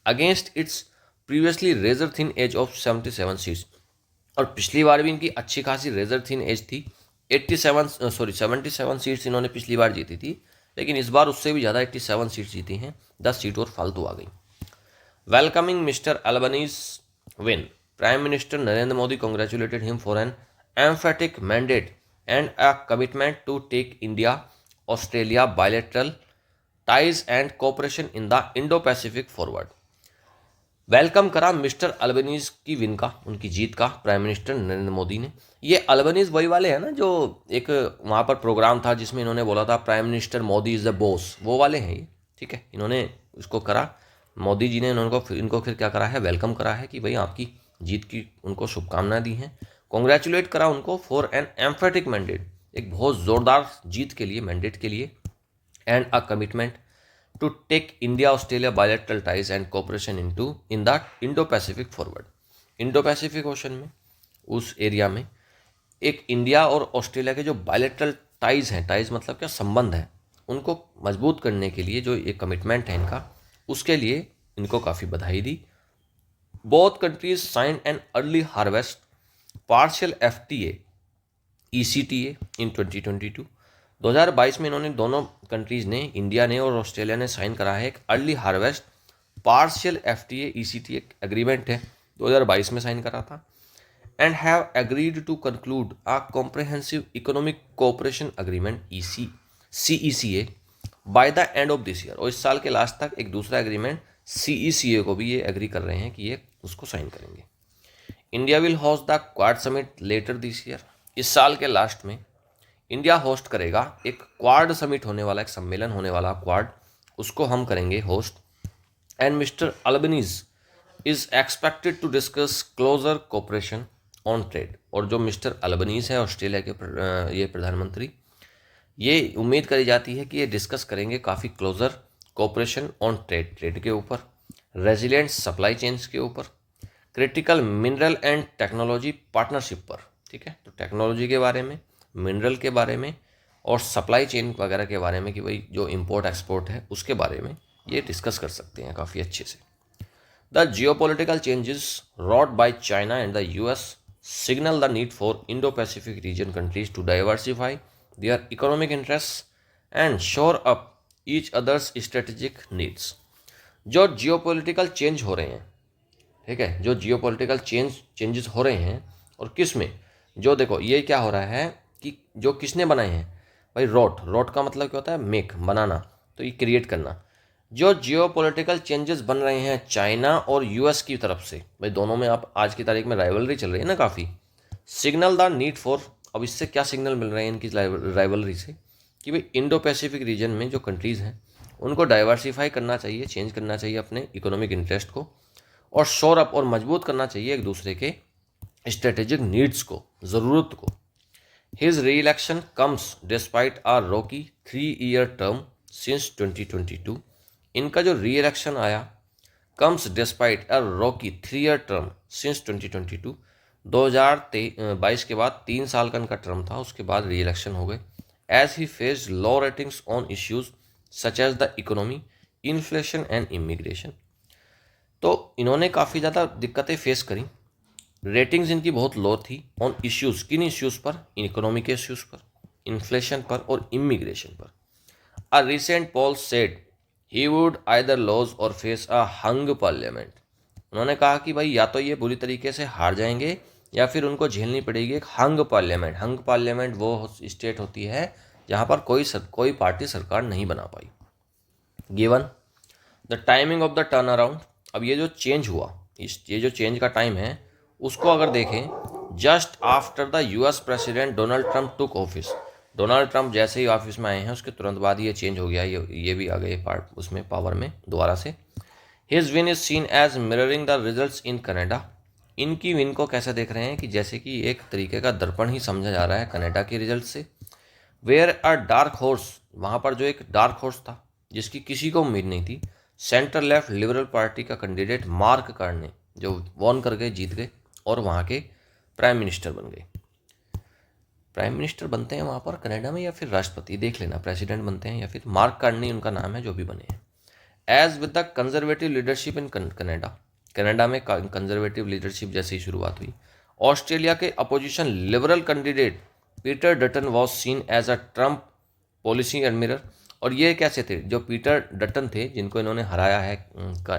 against its previously razor thin edge of 77 seats. और पिछली बार भी इनकी अच्छी खासी रेजर थिन एज थी, 77 सीट्स इन्होंने पिछली बार जीती थी, लेकिन इस बार उससे भी ज़्यादा 87 सीट्स जीती हैं, 10 सीट और फालतू आ गई। Welcoming Mr. Albanese's win, Prime Minister Narendra Modi congratulated him for an emphatic mandate and a commitment to take India-Australia bilateral ties and cooperation in the Indo-Pacific forward. Welcome करा mister Albanese की win का, उनकी जीत का, prime minister Narendra Modi ने। ये Albanese वही वाले हैं ना, जो एक वहाँ पर प्रोग्राम था जिसमें इन्होंने बोला था prime minister Modi is the boss, वो वाले हैं ये, ठीक है। इन्होंने उसको करा मोदी जी ने इनको फिर क्या करा है, वेलकम करा है कि भाई आपकी जीत की उनको शुभकामनाएं दी हैं, कॉन्ग्रेचुलेट करा उनको फॉर एन एम्फेटिक मैंडेट, एक बहुत ज़ोरदार जीत के लिए, मैंडेट के लिए, and a commitment to take India Australia bilateral ties and cooperation in the Indo Pacific forward. Indo Pacific ocean में, उस एरिया में एक इंडिया और ऑस्ट्रेलिया के जो बायलैटरल टाइज हैं, टाइज मतलब क्या, संबंध है, उनको मजबूत करने के लिए जो एक कमिटमेंट है इनका, उसके लिए इनको काफ़ी बधाई दी। Both countries signed an early harvest partial FTA ECTA इन 2022। 2022 में इन्होंने, दोनों कंट्रीज ने, इंडिया ने और ऑस्ट्रेलिया ने साइन करा है एक early harvest partial FTA ECTA agreement है, 2022 में साइन करा था, and have agreed to conclude a comprehensive economic cooperation agreement CECA by the end of this year. और इस साल के लास्ट तक एक दूसरा एग्रीमेंट CECA को भी ये एग्री कर रहे हैं कि ये उसको साइन करेंगे। India will host the Quad summit later this year. इस साल के लास्ट में इंडिया होस्ट करेगा एक क्वाड समिट होने वाला, एक सम्मेलन होने वाला क्वाड, उसको हम करेंगे host. And Mister Albanese is expected to discuss closer cooperation on trade. और जो मिस्टर अल्बनीज है ऑस्ट्रेलिया के ये प्रधानमंत्री, ये उम्मीद करी जाती है कि ये डिस्कस करेंगे काफ़ी क्लोजर कोऑपरेशन ऑन ट्रेड के ऊपर, रेजिलिएंट सप्लाई चेन्स के ऊपर, critical mineral and technology partnership पर। ठीक है, तो टेक्नोलॉजी के बारे में, मिनरल के बारे में और सप्लाई चेन वगैरह के बारे में कि भाई जो इंपोर्ट एक्सपोर्ट है उसके बारे में ये डिस्कस कर सकते हैं काफ़ी अच्छे से। The geopolitical changes wrought by China and the US signal the need for Indo-Pacific region countries to diversify their economic interests and shore up each other's strategic needs। जो जियोपॉलिटिकल चेंज हो रहे हैं, ठीक है, जो जियोपॉलिटिकल चेंजेस हो रहे हैं, और किस में, जो देखो ये क्या हो रहा है कि जो किसने बनाए हैं भाई, रोट का मतलब क्या होता है, मेक, बनाना, तो ये क्रिएट करना। जो जियोपॉलिटिकल चेंजेस बन रहे हैं चाइना और US की तरफ से, भाई दोनों में आप आज की तारीख में राइवलरी चल रही है ना काफ़ी, सिग्नल द नीड फॉर, अब इससे क्या सिग्नल मिल रहे हैं इनकी राइवलरी से, कि भाई इंडो पैसिफिक रीजन में जो कंट्रीज़ हैं उनको डाइवर्सिफाई करना चाहिए, चेंज करना चाहिए अपने इकोनॉमिक इंटरेस्ट को, और शोर अप और मजबूत करना चाहिए एक दूसरे के स्ट्रेटेजिक नीड्स को, ज़रूरत को। His reelection comes despite a rocky 3-year term since 2022। इनका जो री इलेक्शन आया, comes despite a rocky 3-year term since 2022, 2022 के बाद 3 साल का इनका टर्म था, उसके बाद री इलेक्शन हो गए। As he faced low ratings on issues such as the economy, inflation and immigration. तो इन्होंने काफ़ी ज़्यादा दिक्कतें फेस करी, रेटिंग्स इनकी बहुत लो थी ऑन इश्यूज़, किन इश्यूज़ पर, इकोनॉमी के इश्यूज़ पर, इन्फ्लेशन पर और इमिग्रेशन पर। A recent poll said he would either lose or face a hung parliament. उन्होंने कहा कि भाई या तो ये बुरी तरीके से हार जाएंगे या फिर उनको झेलनी पड़ेगी एक हंग पार्लियामेंट। हंग पार्लियामेंट वो स्टेट होती है जहाँ पर कोई पार्टी सरकार नहीं बना पाई। Given the timing of the turnaround, अब ये जो चेंज हुआ, ये जो चेंज का टाइम है उसको अगर देखें, just after the US president Donald Trump took office, Donald Trump जैसे ही ऑफिस में आए हैं उसके तुरंत बाद ये चेंज हो गया, ये भी आ गए पार्ट उसमें पावर में दोबारा से। His win is seen as mirroring the results in Canada. इनकी विन को कैसे देख रहे हैं कि जैसे कि एक तरीके का दर्पण ही समझा जा रहा है कनाडा के रिजल्ट से। वेयर अ डार्क हॉर्स, वहाँ पर जो एक डार्क हॉर्स था जिसकी किसी को उम्मीद नहीं थी, सेंटर लेफ्ट लिबरल पार्टी का कैंडिडेट मार्क कार्ने, जो वॉन कर गए, जीत गए और वहाँ के प्राइम मिनिस्टर बन गए। प्राइम मिनिस्टर बनते हैं वहाँ पर कनाडा में या फिर राष्ट्रपति, देख लेना, प्रेसिडेंट बनते हैं या फिर मार्क कार्नी उनका नाम है, जो भी बने हैं। As with the conservative leadership in Canada में कंजर्वेटिव लीडरशिप जैसे ही शुरुआत हुई, ऑस्ट्रेलिया के opposition Liberal candidate Peter Dutton was seen as a Trump policy admirer. और ये कैसे थे, जो पीटर डटन थे जिनको इन्होंने हराया है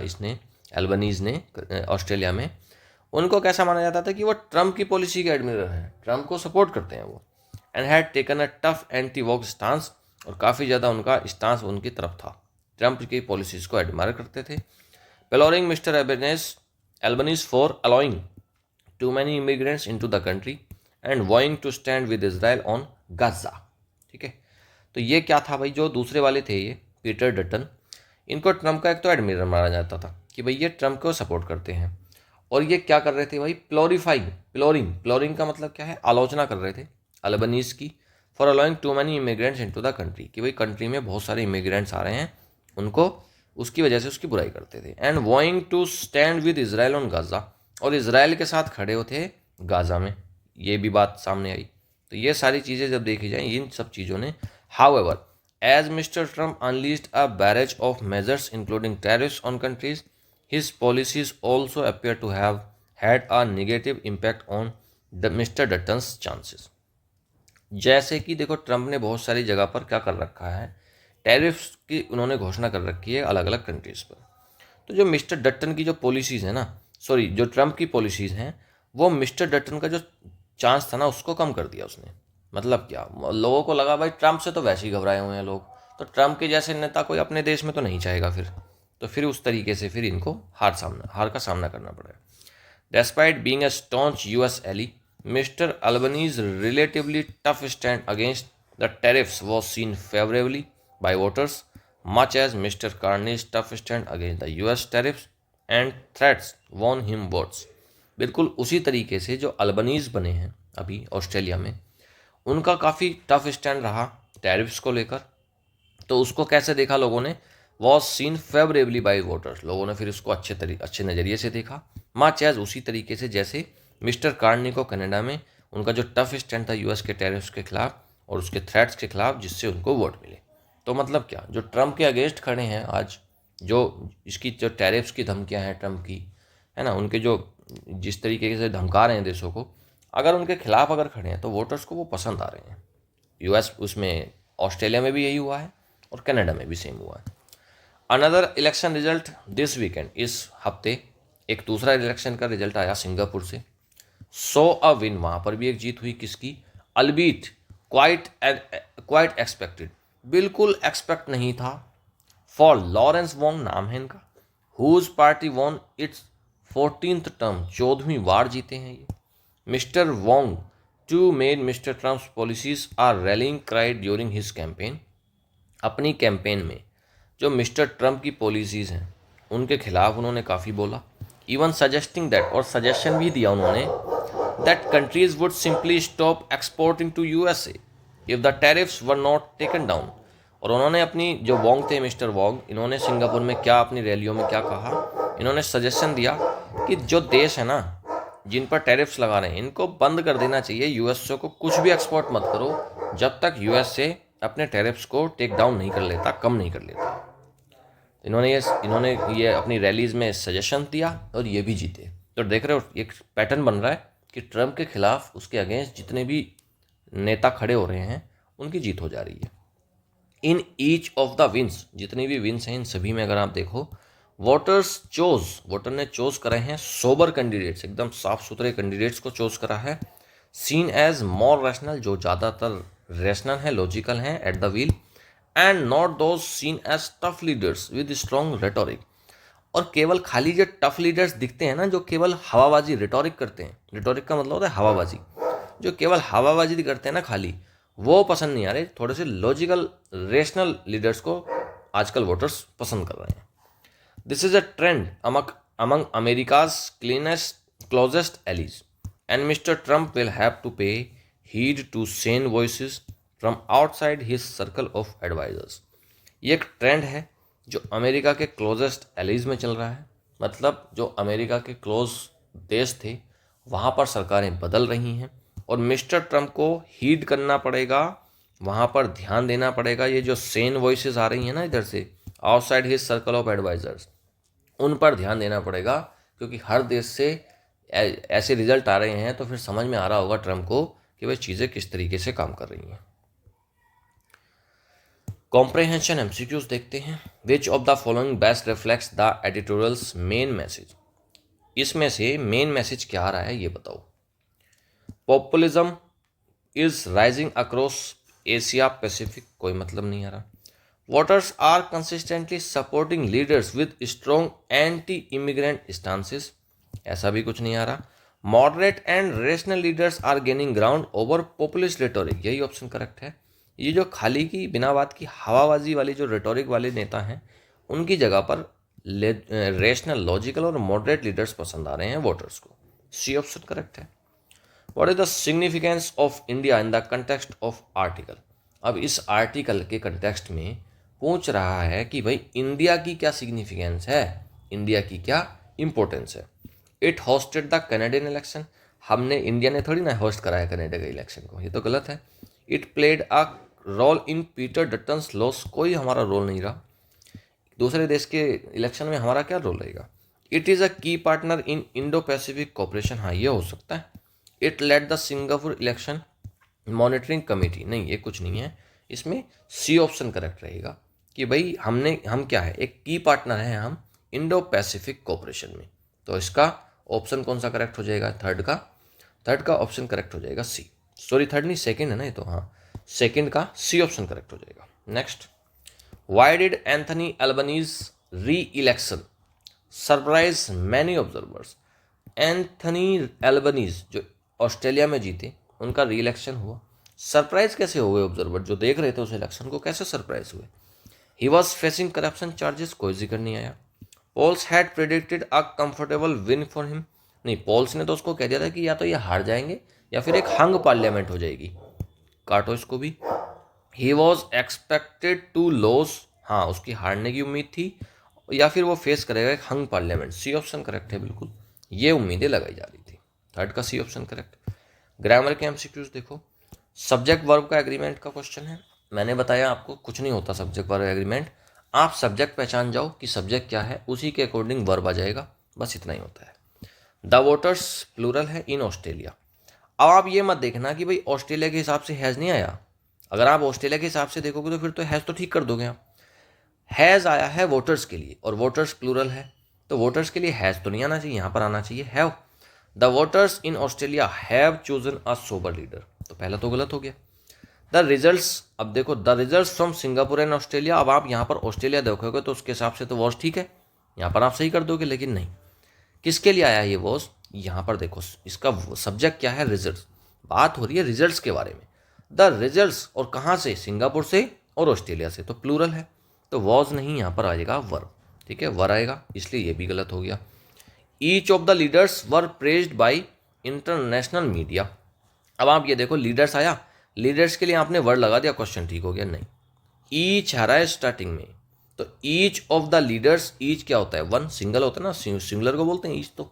इसने, एल्बनीज ने ऑस्ट्रेलिया में, उनको कैसा माना जाता था कि वो ट्रंप की पॉलिसी के एडमिरर हैं, ट्रंप को सपोर्ट करते हैं वो। And had taken a tough anti walk stance, और काफ़ी ज़्यादा उनका स्टांस उनकी तरफ था, ट्रंप की पॉलिसीज को एडमायर करते थे। Pillorying Mr Albanese for allowing too many immigrants into the country and vowing to stand with Israel on Gaza. ठीक है, तो ये क्या था भाई, जो दूसरे वाले थे ये पीटर डटन, इनको ट्रम्प का एक तो एडमिरल माना जाता था कि भाई ये ट्रम्प को सपोर्ट करते हैं, और ये क्या कर रहे थे भाई, प्लोरिंग का मतलब क्या है, आलोचना कर रहे थे अल्बनीज की, for allowing too many immigrants into the country, कि भाई कंट्री में बहुत सारे इमिग्रेंट्स आ रहे हैं, उनको उसकी वजह से उसकी बुराई करते थे। And vowing to stand with Israel on Gaza, और इसराइल के साथ खड़े होते गाजा में, ये भी बात सामने आई। तो ये सारी चीज़ें जब देखी जाए, इन सब चीज़ों ने, however as Mr Trump unleashed a barrage of measures including tariffs on countries, his policies also appear to have had a negative impact on Mr. Dutton's chances। जैसे कि देखो ट्रम्प ने बहुत सारी जगह पर क्या कर रखा है, टैरिफ्स की उन्होंने घोषणा कर रखी है अलग अलग कंट्रीज़ पर। तो जो मिस्टर डट्टन की जो पॉलिसीज़ है ना, सॉरी जो ट्रम्प की पॉलिसीज़ हैं, वो मिस्टर डट्टन का जो चांस था ना उसको कम कर दिया उसने। मतलब क्या, लोगों को लगा भाई ट्रम्प से तो वैसे ही घबराए हुए हैं लोग, तो ट्रम्प के जैसे नेता कोई अपने देश में तो नहीं चाहेगा फिर, तो फिर उस तरीके से फिर इनको हार का सामना करना पड़ा। Despite being a staunch US ally, Mr Albanese relatively tough stand against the tariffs was seen favourably by voters much as Mr Carney's tough stand against the US tariffs and threats won him votes. बिल्कुल उसी तरीके से जो Albanese बने हैं अभी Australia में, उनका काफ़ी टफ स्टैंड रहा टैरिफ्स को लेकर, तो उसको कैसे देखा लोगों ने, was seen favourably by voters, लोगों ने फिर उसको अच्छे नज़रिए से देखा। मच एज उसी तरीके से जैसे मिस्टर कार्नी को कनाडा में उनका जो टफ स्टैंड था यूएस के टैरिफ्स के खिलाफ और उसके थ्रेट्स के खिलाफ, जिससे उनको वोट मिले। तो मतलब क्या, जो ट्रम्प के अगेंस्ट खड़े हैं आज, जो इसकी जो टैरिफ्स की धमकियां हैं ट्रम्प की, है ना, उनके जो जिस तरीके से धमका रहे हैं देशों को, अगर उनके खिलाफ अगर खड़े हैं तो वोटर्स को वो पसंद आ रहे हैं। यूएस उसमें ऑस्ट्रेलिया में भी यही हुआ है और कनाडा में भी सेम हुआ है। Another election result this weekend, इस हफ्ते एक दूसरा इलेक्शन का रिजल्ट आया सिंगापुर से। सो अ विन, वहाँ पर भी एक जीत हुई किसकी, अल्बीट क्वाइट एक्सपेक्टेड, बिल्कुल एक्सपेक्ट नहीं था, फॉर लॉरेंस वोंग नाम है इनका, whose party won its 14th term, 14वीं बार जीते हैं ये। Mr Wong too made Mr Trump's policies are rallying cry during his campaign, अपनी कैंपेन में जो मिस्टर ट्रम्प की पॉलिसीज़ हैं उनके खिलाफ उन्होंने काफ़ी बोला। इवन सजेस्टिंग दैट, और सजेशन भी दिया उन्होंने, that countries would simply stop exporting to USA if the tariffs were not taken down. और उन्होंने अपनी जो वोंग थे, मिस्टर वोंग, इन्होंने सिंगापुर में क्या अपनी रैलियों में क्या कहा, इन्होंने सजेशन दिया कि जो देश है ना जिन पर टैरिफ्स लगा रहे हैं इनको बंद कर देना चाहिए, यूएसए को कुछ भी एक्सपोर्ट मत करो जब तक यूएसए अपने टैरिफ्स को टेक डाउन नहीं कर लेता, कम नहीं कर लेता। इन्होंने ये अपनी रैलीज में सजेशन दिया और ये भी जीते। तो देख रहे हो एक पैटर्न बन रहा है कि ट्रम्प के खिलाफ उसके अगेंस्ट जितने भी नेता खड़े हो रहे हैं उनकी जीत हो जा रही है। In each of the wins, जितनी भी विंस हैं इन सभी में अगर आप देखो, वोटर ने चोज करे हैं सोबर कैंडिडेट्स, एकदम साफ सुथरे कैंडिडेट्स को चोज करा है। सीन एज मोर रैशनल, जो ज़्यादातर रैशनल है, लॉजिकल हैं at the wheel, and not those seen as tough leaders with strong rhetoric. और केवल खाली जो टफ लीडर्स दिखते हैं ना, जो केवल हवाबाजी रिटोरिक करते हैं, रिटोरिक का मतलब होता है हवाबाजी, जो केवल हवाबाजी करते हैं ना खाली, वो पसंद नहीं आ रहे। थोड़े से लॉजिकल रेशनल लीडर्स को आजकल वोटर्स पसंद कर रहे हैं। This is a trend among America's closest allies, and Mr. Trump will have to pay heed to sane voices from outside his circle of advisors। ये एक ट्रेंड है जो अमेरिका के क्लोजेस्ट एलीज में चल रहा है, मतलब जो अमेरिका के क्लोज देश थे वहाँ पर सरकारें बदल रही हैं और मिस्टर ट्रम्प को हीड करना पड़ेगा, वहाँ पर ध्यान देना पड़ेगा। ये जो सेन वॉइसेस आ रही हैं ना इधर से outside his circle of advisers, उन पर ध्यान देना पड़ेगा, क्योंकि हर देश से ऐसे रिजल्ट आ रहे हैं तो फिर समझ में आ रहा होगा ट्रम्प को कि वह चीज़ें किस तरीके से काम कर रही हैं। कॉम्प्रहेंशन एमसीक्यूज देखते हैं। विच of the following best reflects the editorials main message, इसमें से मेन मैसेज क्या आ रहा है ये बताओ। Populism is rising across Asia Pacific, कोई मतलब नहीं आ रहा। Voters are consistently supporting leaders with strong anti immigrant stances, ऐसा भी कुछ नहीं आ रहा। Moderate and rational leaders are gaining ground over populist rhetoric, यही ऑप्शन करेक्ट है। ये जो खाली की बिना बात की हवाबाजी वाली जो रेटोरिक वाले नेता हैं उनकी जगह पर रेशनल, लॉजिकल और मॉडरेट लीडर्स पसंद आ रहे हैं वोटर्स को। सी ऑप्शन करेक्ट है। What is the significance of India in the context of article. अब इस आर्टिकल के कंटेक्स्ट में पूछ रहा है कि भाई इंडिया की क्या सिग्निफिकेंस है, इंडिया की क्या इंपॉर्टेंस है। It hosted the Canadian election, हमने, इंडिया ने थोड़ी ना होस्ट कराया कनाडा के इलेक्शन को, ये तो गलत है। It played a role in Peter Dutton's loss, कोई हमारा रोल नहीं रहा, दूसरे देश के इलेक्शन में हमारा क्या रोल रहेगा। It is a key partner in Indo Pacific cooperation, हाँ ये हो सकता है। It led the Singapore election monitoring committee, नहीं ये कुछ नहीं है, इसमें सी ऑप्शन करेक्ट रहेगा कि भाई हम क्या है, एक की पार्टनर है हम इंडो पैसिफिक कोऑपरेशन में। तो इसका ऑप्शन कौन सा करेक्ट हो जाएगा, थर्ड का ऑप्शन करेक्ट हो जाएगा सी, सॉरी थर्ड नहीं सेकंड है ना ये तो, हाँ सेकंड का सी ऑप्शन करेक्ट हो जाएगा। Next, why did Anthony Albanese री election surprise many observers. Anthony Albanese जो ऑस्ट्रेलिया में जीते, उनका री इलेक्शन हुआ, सरप्राइज कैसे हो गए ऑब्जर्वर, जो देख रहे थे उस इलेक्शन को कैसे सरप्राइज हुए। He was facing corruption charges, कोई जिक्र नहीं आया। Polls had predicted a comfortable win for him, नहीं पोल्स ने तो उसको कह दिया था कि या तो ये हार जाएंगे या फिर एक हंग पार्लियामेंट हो जाएगी, काटो इसको भी। He was expected to loss, हाँ उसकी हारने की उम्मीद थी, या फिर वो फेस करेगा एक हंग पार्लियामेंट, सी ऑप्शन करेक्ट है बिल्कुल, ये उम्मीदें लगाई जा रही थी, थर्ड का सी ऑप्शन करेक्ट। ग्रामर के एमसीक्यूज देखो, सब्जेक्ट वर्ब का एग्रीमेंट का क्वेश्चन है, मैंने बताया आपको कुछ नहीं होता सब्जेक्ट वर्ब एग्रीमेंट, आप सब्जेक्ट पहचान जाओ कि सब्जेक्ट क्या है, उसी के अकॉर्डिंग वर्ब आ जाएगा, बस इतना ही होता है। द वोटर्स प्लूरल है इन ऑस्ट्रेलिया। अब आप ये मत देखना कि भाई ऑस्ट्रेलिया के हिसाब से हैज़ नहीं आया, अगर आप ऑस्ट्रेलिया के हिसाब से देखोगे तो फिर तो हैज़ तो ठीक कर दोगे आप। हैज़ आया है वोटर्स के लिए और वोटर्स प्लूरल है, तो वोटर्स के लिए हैज़ तो नहीं आना चाहिए, यहाँ पर आना चाहिए have. The voters in Australia have chosen a sober leader, तो पहला तो गलत हो गया। द रिजल्ट्स, अब देखो the results from Singapore and Australia, अब आप यहाँ पर ऑस्ट्रेलिया देखोगे तो उसके हिसाब से तो वॉज ठीक है, यहाँ पर आप सही कर दोगे, लेकिन नहीं, किसके लिए आया ये वॉज, यहाँ पर देखो इसका सब्जेक्ट क्या है, रिजल्ट्स, बात हो रही है रिजल्ट्स के बारे में। द रिजल्ट्स, और कहाँ से, सिंगापुर से और ऑस्ट्रेलिया से, तो प्लूरल है, तो वॉज नहीं, यहाँ पर आएगा वर्ब, ठीक है वर आएगा, इसलिए ये भी गलत हो गया। Each of the leaders were praised by international media, अब आप ये देखो लीडर्स आया, लीडर्स के लिए आपने वर्ड लगा दिया, क्वेश्चन ठीक हो गया, नहीं ईच आ रहा है स्टार्टिंग में, तो each of the leaders, each क्या होता है, वन, सिंगल होता है ना, सिंगुलर को बोलते हैं ईच, तो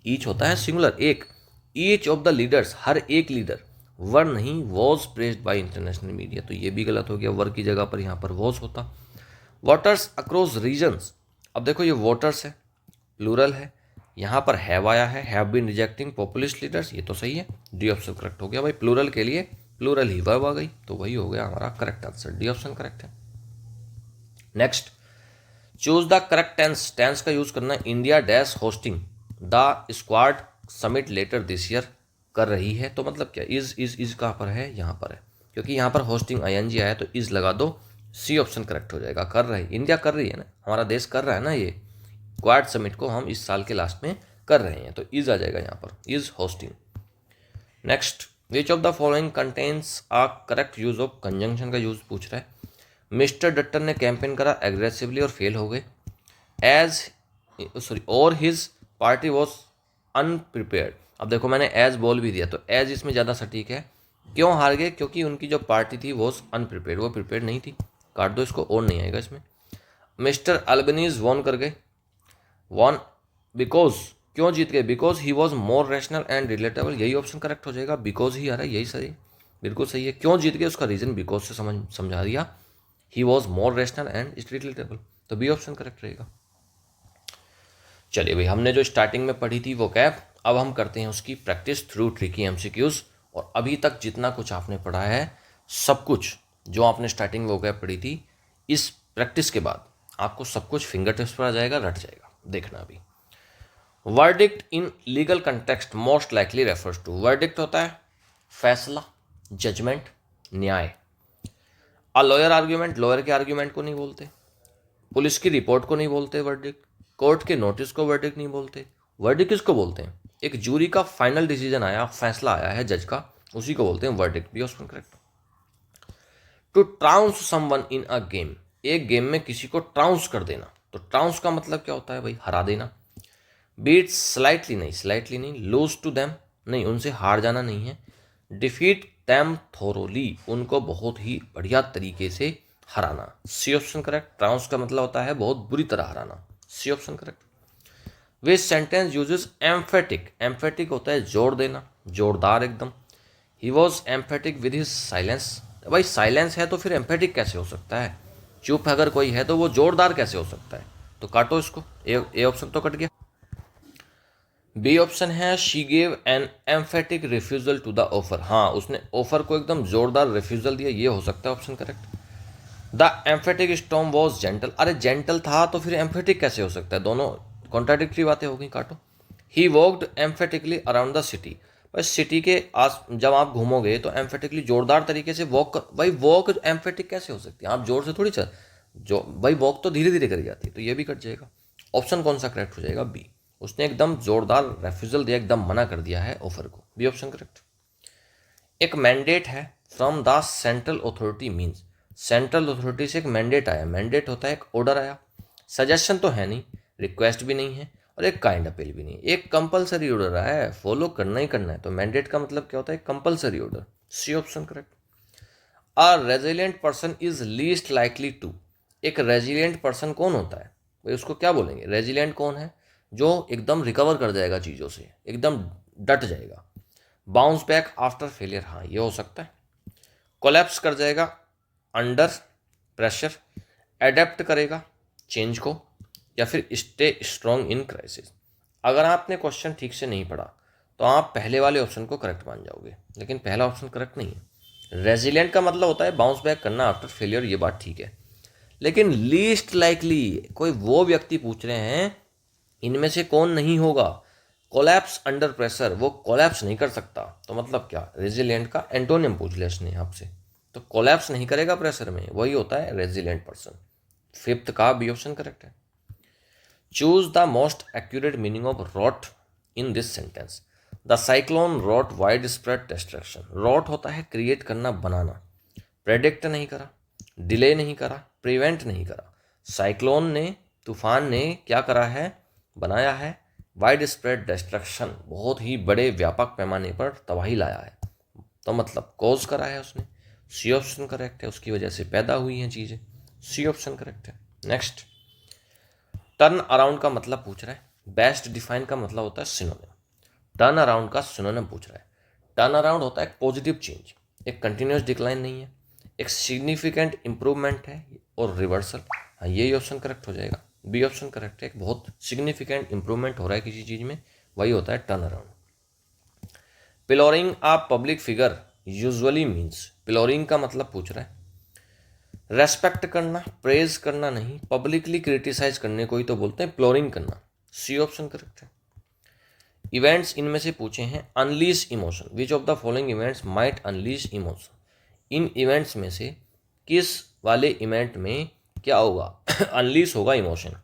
ईच होता है सिंगुलर एक, ईच ऑफ द लीडर्स हर एक लीडर, वर नहीं was praised bye international media, तो ये भी गलत हो गया, वर की जगह पर यहाँ पर वॉज होता। वोटर्स अक्रॉस रीजन्स, अब देखो ये वोटर्स है प्लूरल है, यहाँ पर हैव आया है, have been rejecting populist leaders, ये तो सही है, डी ऑप्शन करेक्ट हो गया भाई, प्लूरल के लिए प्लूरल ही वर्ब आ गई, तो वही हो गया हमारा correct answer, D option correct है। Next, choose the correct tense, tense का यूज करना, India dash hosting the squad summit later this year, कर रही है, तो मतलब क्या, इज कहाँ पर है, यहाँ पर है, क्योंकि यहाँ पर होस्टिंग आईएनजी आया तो इज लगा दो, सी ऑप्शन करेक्ट हो जाएगा, कर रही, इंडिया कर रही है ना, हमारा देश कर रहा है ना, ये क्वाड समिट को हम इस साल के लास्ट में कर रहे हैं, तो इज आ जाएगा यहाँ पर, is hosting. Next, which of the following contains a correct use of conjunction का यूज पूछ रहा है। मिस्टर डट्टन ने कैंपेन करा एग्रेसिवली और फेल हो गए, और हिज पार्टी वॉज अनप्रिपेयर्ड, अब देखो मैंने एज बोल भी दिया, तो एज इसमें ज़्यादा सटीक है, क्यों हार गए, क्योंकि उनकी जो पार्टी थी वॉज अनप्रिपेयर्ड, वो प्रिपेयर्ड नहीं थी, काट दो इसको, और नहीं आएगा इसमें। मिस्टर अल्बनीज वॉन कर गए, वॉन बिकॉज, क्यों जीत गए, because he was more rational and relatable, यही ऑप्शन करेक्ट हो जाएगा, बिकॉज ही आ रहा है, यही सही, बिल्कुल सही है, क्यों जीत गए उसका रीजन बिकॉज से समझा दिया, he was more rational and relatable, तो बी ऑप्शन करेक्ट रहेगा। चलिए भाई, हमने जो स्टार्टिंग में पढ़ी थी वो कैप, अब हम करते हैं उसकी प्रैक्टिस थ्रू ट्रिकी एमसीक्यूज, और अभी तक जितना कुछ आपने पढ़ा है, सब कुछ जो आपने स्टार्टिंग वो कैप पढ़ी थी, इस प्रैक्टिस के बाद आपको सब कुछ फिंगर टिप्स पर आ जाएगा, रट जाएगा, देखना अभी। Verdict in legal context most likely refers to, verdict होता है फैसला, जजमेंट, न्याय। अ लॉयर आर्ग्यूमेंट, लॉयर के आर्ग्यूमेंट को नहीं बोलते, पुलिस की रिपोर्ट को नहीं बोलते वर्डिक्ट, कोर्ट के नोटिस को वर्डिक्ट नहीं बोलते, वर्डिक्ट किसको बोलते हैं, एक जूरी का फाइनल डिसीजन आया, फैसला आया है जज का, उसी को बोलते हैं verdict, B option correct. To trounce someone in a game, एक गेम में किसी को ट्राउंस कर देना, तो ट्राउंस का मतलब क्या होता है भाई, हरा देना। बीट स्लाइटली नहीं, लूज टू देम नहीं, उनसे हार जाना नहीं है। डिफीट दैम थोरोली, उनको बहुत ही बढ़िया तरीके से हराना। C option correct. ट्राउंस का मतलब होता है बहुत बुरी तरह हराना। C option correct. Which sentence uses emphatic, emphatic होता है जोड़ देना, जोरदार एकदम। He was emphatic with his silence, भाई साइलेंस है तो फिर एम्फेटिक कैसे हो सकता है, चुप अगर कोई है तो वो जोरदार कैसे हो सकता है, तो काटो इसको, ए ऑप्शन तो कट गया। बी ऑप्शन है she gave an emphatic refusal to the offer, हाँ उसने ऑफर को एकदम जोरदार रिफ्यूजल दिया, ये हो सकता है option correct. The emphatic storm was gentle, अरे जेंटल था तो फिर एम्फेटिक कैसे हो सकता है, दोनों कॉन्ट्राडिक्टरी बातें हो गई, काटो। He walked emphatically around the city, बस सिटी के आस जब आप घूमोगे तो एम्फेटिकली जोरदार तरीके से वॉक कर, भाई वॉक एम्फेटिक कैसे हो सकती है, आप जोर से थोड़ी चल, जो भाई वॉक तो धीरे धीरे करी जाती है, तो ये भी कट जाएगा। ऑप्शन कौन सा करेक्ट हो जाएगा, बी, उसने एकदम जोरदार रेफ्यूजल दिया, एकदम मना कर दिया है ऑफर को, बी ऑप्शन करेक्ट। एक मैंडेट है from the central authority means, central authority से एक मैंडेट आया, मैंडेट होता है एक ऑर्डर आया, सजेशन तो है नहीं, रिक्वेस्ट भी नहीं है, और एक काइंड अपील भी नहीं, एक कंपलसरी ऑर्डर आया है, फॉलो करना ही करना है, तो मैंडेट का मतलब क्या होता है, compulsory order. C option correct. A resilient person is least likely to, एक रेजिलियंट पर्सन कौन होता है भाई, उसको क्या बोलेंगे, रेजिलियंट कौन है, जो एकदम रिकवर कर जाएगा चीज़ों से, एकदम डट जाएगा। बाउंस बैक आफ्टर फेलियर, हाँ ये हो सकता है। कोलैप्स कर जाएगा अंडर प्रेशर, एडेप्ट करेगा चेंज को, या फिर स्टे स्ट्रॉन्ग इन क्राइसिस। अगर आपने क्वेश्चन ठीक से नहीं पढ़ा तो आप पहले वाले ऑप्शन को करेक्ट मान जाओगे, लेकिन पहला ऑप्शन करेक्ट नहीं है। रेजिलियंट का मतलब होता है बाउंस बैक करना आफ्टर फेलियर, ये बात ठीक है, लेकिन लीस्ट लाइकली कोई वो व्यक्ति पूछ रहे हैं, इनमें से कौन नहीं होगा, कोलैप्स अंडर प्रेशर, वो कोलैप्स नहीं कर सकता, तो मतलब क्या, रेजिलियंट का एंटोनियम पूछ लिया इसने आपसे, तो कोलैप्स नहीं करेगा प्रेशर में, वही होता है रेजिलियंट पर्सन। फिफ्थ का बी ऑप्शन करेक्ट है। Choose the most accurate meaning of wrought in this sentence. The cyclone wrought widespread destruction, wrought होता है क्रिएट करना, बनाना, प्रेडिक्ट नहीं करा, डिले नहीं करा, प्रिवेंट नहीं करा, साइक्लोन ने, तूफान ने क्या करा है, बनाया है, वाइड स्प्रेड डिस्ट्रक्शन, बहुत ही बड़े व्यापक पैमाने पर तबाही लाया है, तो मतलब कॉज करा है उसने। सी ऑप्शन करेक्ट है, उसकी वजह से पैदा हुई हैं चीज़ें, सी ऑप्शन करेक्ट है। नेक्स्ट, टर्न अराउंड का मतलब पूछ रहा है, बेस्ट डिफाइन का मतलब होता है सिनोनिम, टर्न अराउंड का सिनोनिम पूछ रहा है। टर्न अराउंड होता है एक पॉजिटिव चेंज, एक कंटिन्यूस डिक्लाइन नहीं है, एक सिग्निफिकेंट इंप्रूवमेंट है, और रिवर्सल, हाँ यही ऑप्शन करेक्ट हो जाएगा, बी ऑप्शन करेक्ट है, एक बहुत सिग्निफिकेंट इंप्रूवमेंट हो रहा है किसी चीज़ में, वही होता है turnaround. Pillorying a public figure usually means, pillorying का मतलब पूछ रहा है रेस्पेक्ट करना, प्रेज करना नहीं, पब्लिकली क्रिटिसाइज करने को ही तो बोलते हैं प्लोरिंग करना, सी ऑप्शन करेक्ट है। इवेंट्स इनमें से पूछे हैं unleash emotion, which of the following events might unleash emotion, in events में से किस वाले इवेंट में क्या होगा, अनलीश होगा इमोशन,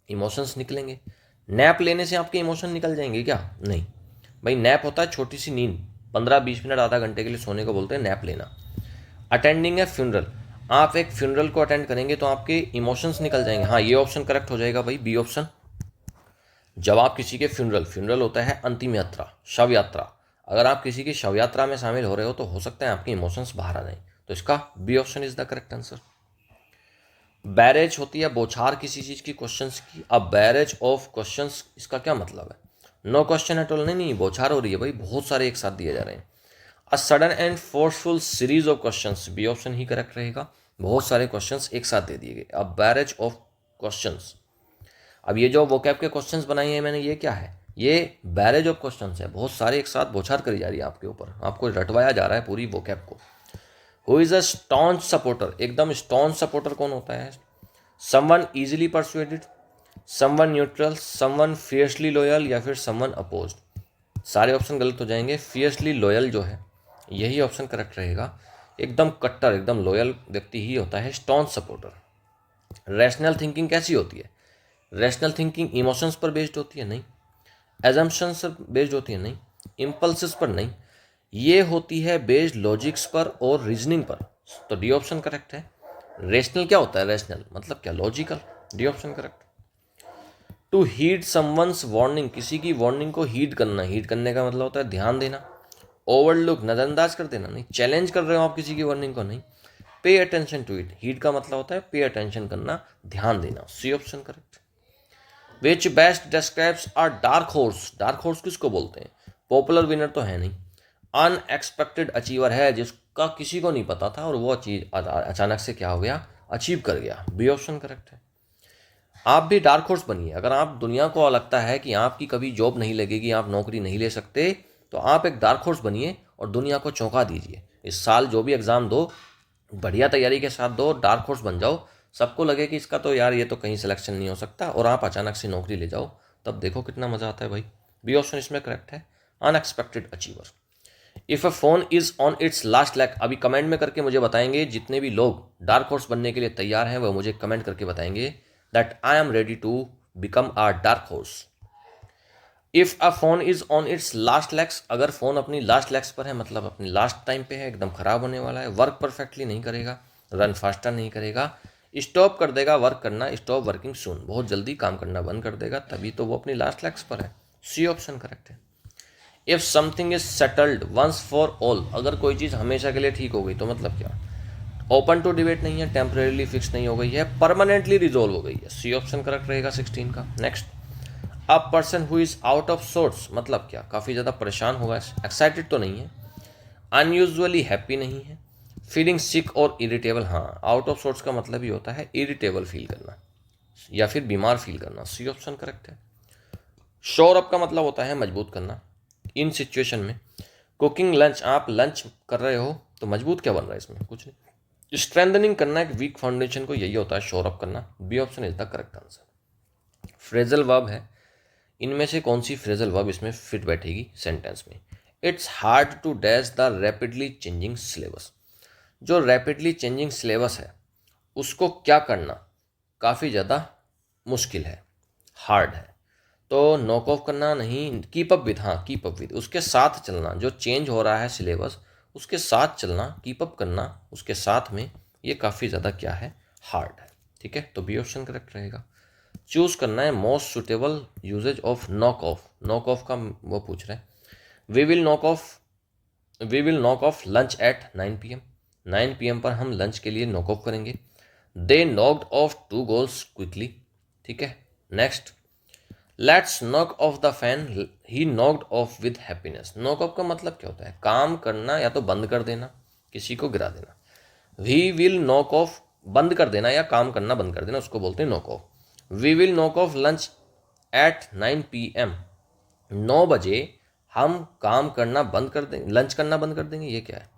इमोशंस निकलेंगे। नैप लेने से आपके इमोशन निकल जाएंगे क्या, नहीं भाई, नैप होता है छोटी सी नींद, 15-20 मिनट आधा घंटे के लिए सोने को बोलते हैं नैप लेना। अटेंडिंग है फ्यूनरल, आप एक फ्यूनरल को अटेंड करेंगे तो आपके इमोशंस निकल जाएंगे, हाँ ये ऑप्शन करेक्ट हो जाएगा भाई, बी ऑप्शन। जब आप किसी के फ्यूनरल, फ्यूनरल होता है अंतिम यात्रा, शव यात्रा, अगर आप किसी की शव यात्रा में शामिल हो रहे हो तो हो सकता है आपके इमोशंस बाहर आ जाए, तो इसका B option is the correct answer. Barrage होती है बौछार किसी चीज़ की, क्वेश्चंस की, अब बैरेज ऑफ क्वेश्चंस, इसका क्या मतलब है, नो क्वेश्चन एट ऑल, नहीं बौछार हो रही है भाई, बहुत सारे एक साथ दिए जा रहे हैं। A sudden and forceful series of questions, B option ही करेक्ट रहेगा, बहुत सारे क्वेश्चंस एक साथ दे दिए गए, अब बैरेज ऑफ क्वेश्चंस। अब ये जो वोकैब के क्वेश्चंस बनाए हैं मैंने, ये क्या है, ये बैरेज ऑफ क्वेश्चंस है, बहुत सारे एक साथ बौछार करी जा रही है आपके ऊपर, आपको रटवाया जा रहा है पूरी वोकैब को। Who is a staunch supporter, एकदम स्टॉन्च सपोर्टर कौन होता है, someone easily persuaded, someone neutral, someone fiercely loyal, या फिर समवन अपोज्ड। सारे ऑप्शन गलत हो जाएंगे, फियर्सली लॉयल जो है यही ऑप्शन करेक्ट रहेगा, एकदम कट्टर एकदम लॉयल व्यक्ति ही होता है स्टॉन्च सपोर्टर। रैशनल थिंकिंग कैसी होती है, रैशनल थिंकिंग इमोशंस पर बेस्ड होती है, नहीं, एजम्पशंस पर बेस्ड होती है, नहीं, इम्पल्सिस पर नहीं, ये होती है बेस्ड लॉजिक्स पर और रीजनिंग पर, तो डी ऑप्शन करेक्ट है। रेशनल क्या होता है? रेशनल मतलब क्या? Logical. D option correct. To heed someone's warning, किसी की वार्निंग को हीड करना, हीड करने का मतलब होता है ध्यान देना। ओवरलुक, नज़रअंदाज कर देना, नहीं चैलेंज कर रहे हो आप किसी की वार्निंग को, नहीं। Pay attention to it, heed का मतलब होता है पे अटेंशन करना, ध्यान देना। C option correct. Which best describes are dark horse, dark horse किसको बोलते हैं? पॉपुलर विनर तो है नहीं, अनएक्सपेक्टेड अचीवर है, जिसका किसी को नहीं पता था और वो चीज अचानक से क्या हो गया? अचीव कर गया। बी ऑप्शन करेक्ट है। आप भी डार्क हॉर्स बनिए। अगर आप दुनिया को लगता है कि आपकी कभी जॉब नहीं लगेगी, आप नौकरी नहीं ले सकते, तो आप एक डार्क हॉर्स बनिए और दुनिया को चौंका दीजिए। इस साल जो भी एग्ज़ाम दो, बढ़िया तैयारी के साथ दो, डार्क हॉर्स बन जाओ। सबको लगे कि इसका तो यार ये तो कहीं सिलेक्शन नहीं हो सकता, और आप अचानक से नौकरी ले जाओ, तब देखो कितना मज़ा आता है भाई। बी ऑप्शन इसमें करेक्ट है, unexpected achiever. If a phone is on its last leg, अभी कमेंट में करके मुझे बताएंगे, जितने भी लोग डार्क हॉर्स बनने के लिए तैयार हैं वह मुझे कमेंट करके बताएंगे that I am ready to become a dark horse. If a phone is on its last legs, अगर फ़ोन अपनी लास्ट लैक्स पर है मतलब अपनी लास्ट टाइम पे है, एकदम ख़राब होने वाला है, वर्क परफेक्टली नहीं करेगा, रन फास्टर नहीं करेगा, स्टॉप कर देगा वर्क करना, स्टॉप वर्किंग सून, बहुत जल्दी काम करना बंद कर देगा, तभी तो वो अपनी लास्ट लैक्स पर है। सी ऑप्शन करेक्ट है। If something is settled once for all, अगर कोई चीज़ हमेशा के लिए ठीक हो गई तो मतलब क्या? ओपन टू डिबेट नहीं है, टेम्परेली फिक्स नहीं हो गई है, परमानेंटली रिजोल्व हो गई है। सी ऑप्शन करेक्ट रहेगा 16 का। Next, a person who is out of sorts मतलब क्या? काफ़ी ज़्यादा परेशान होगा, एक्साइटेड तो नहीं है, अनयूजुअली हैप्पी नहीं है, फीलिंग सिक और इरिटेबल। हाँ, आउट ऑफ सोर्ट्स का मतलब ही होता है इरिटेबल फील करना या फिर बीमार फील करना। सी ऑप्शन करेक्ट है। शोर अप का मतलब होता है मजबूत करना। इन सिचुएशन में कुकिंग लंच, आप लंच कर रहे हो तो मजबूत क्या बन रहा है इसमें? कुछ नहीं। स्ट्रेंथनिंग करना एक वीक फाउंडेशन को, यही होता है शोर अप करना। B option is the correct answer. Phrasal verb है, इनमें से कौन सी फ्रेजल वर्ब इसमें फिट बैठेगी सेंटेंस में? It's hard to dash the rapidly changing syllabus, जो रैपिडली चेंजिंग सिलेबस है उसको क्या करना काफ़ी ज़्यादा मुश्किल है, हार्ड है। तो नॉक ऑफ करना नहीं, कीप अप विद, हाँ कीप अप विद, उसके साथ चलना, जो चेंज हो रहा है सिलेबस उसके साथ चलना, कीप अप करना उसके साथ में, ये काफ़ी ज़्यादा क्या है? हार्ड है। ठीक है, तो बी ऑप्शन करेक्ट रहेगा। चूज करना है most suitable usage of knock off, knock off का वो पूछ रहे हैं। We will knock off, we will knock off lunch at 9 PM, 9 PM पर हम लंच के लिए नॉक ऑफ करेंगे। दे नॉक्ड ऑफ 2 गोल्स क्विकली। ठीक है, next, let's knock off the fan, he knocked of with happiness. Knock off का मतलब क्या होता है? काम करना या तो बंद कर देना, किसी को गिरा देना। वी विल नॉक ऑफ, बंद कर देना या काम करना बंद कर देना, उसको बोलते हैं knock off. We will knock off lunch at 9 PM, 9 बजे हम काम करना बंद कर देंगे, लंच करना बंद कर देंगे, ये क्या है?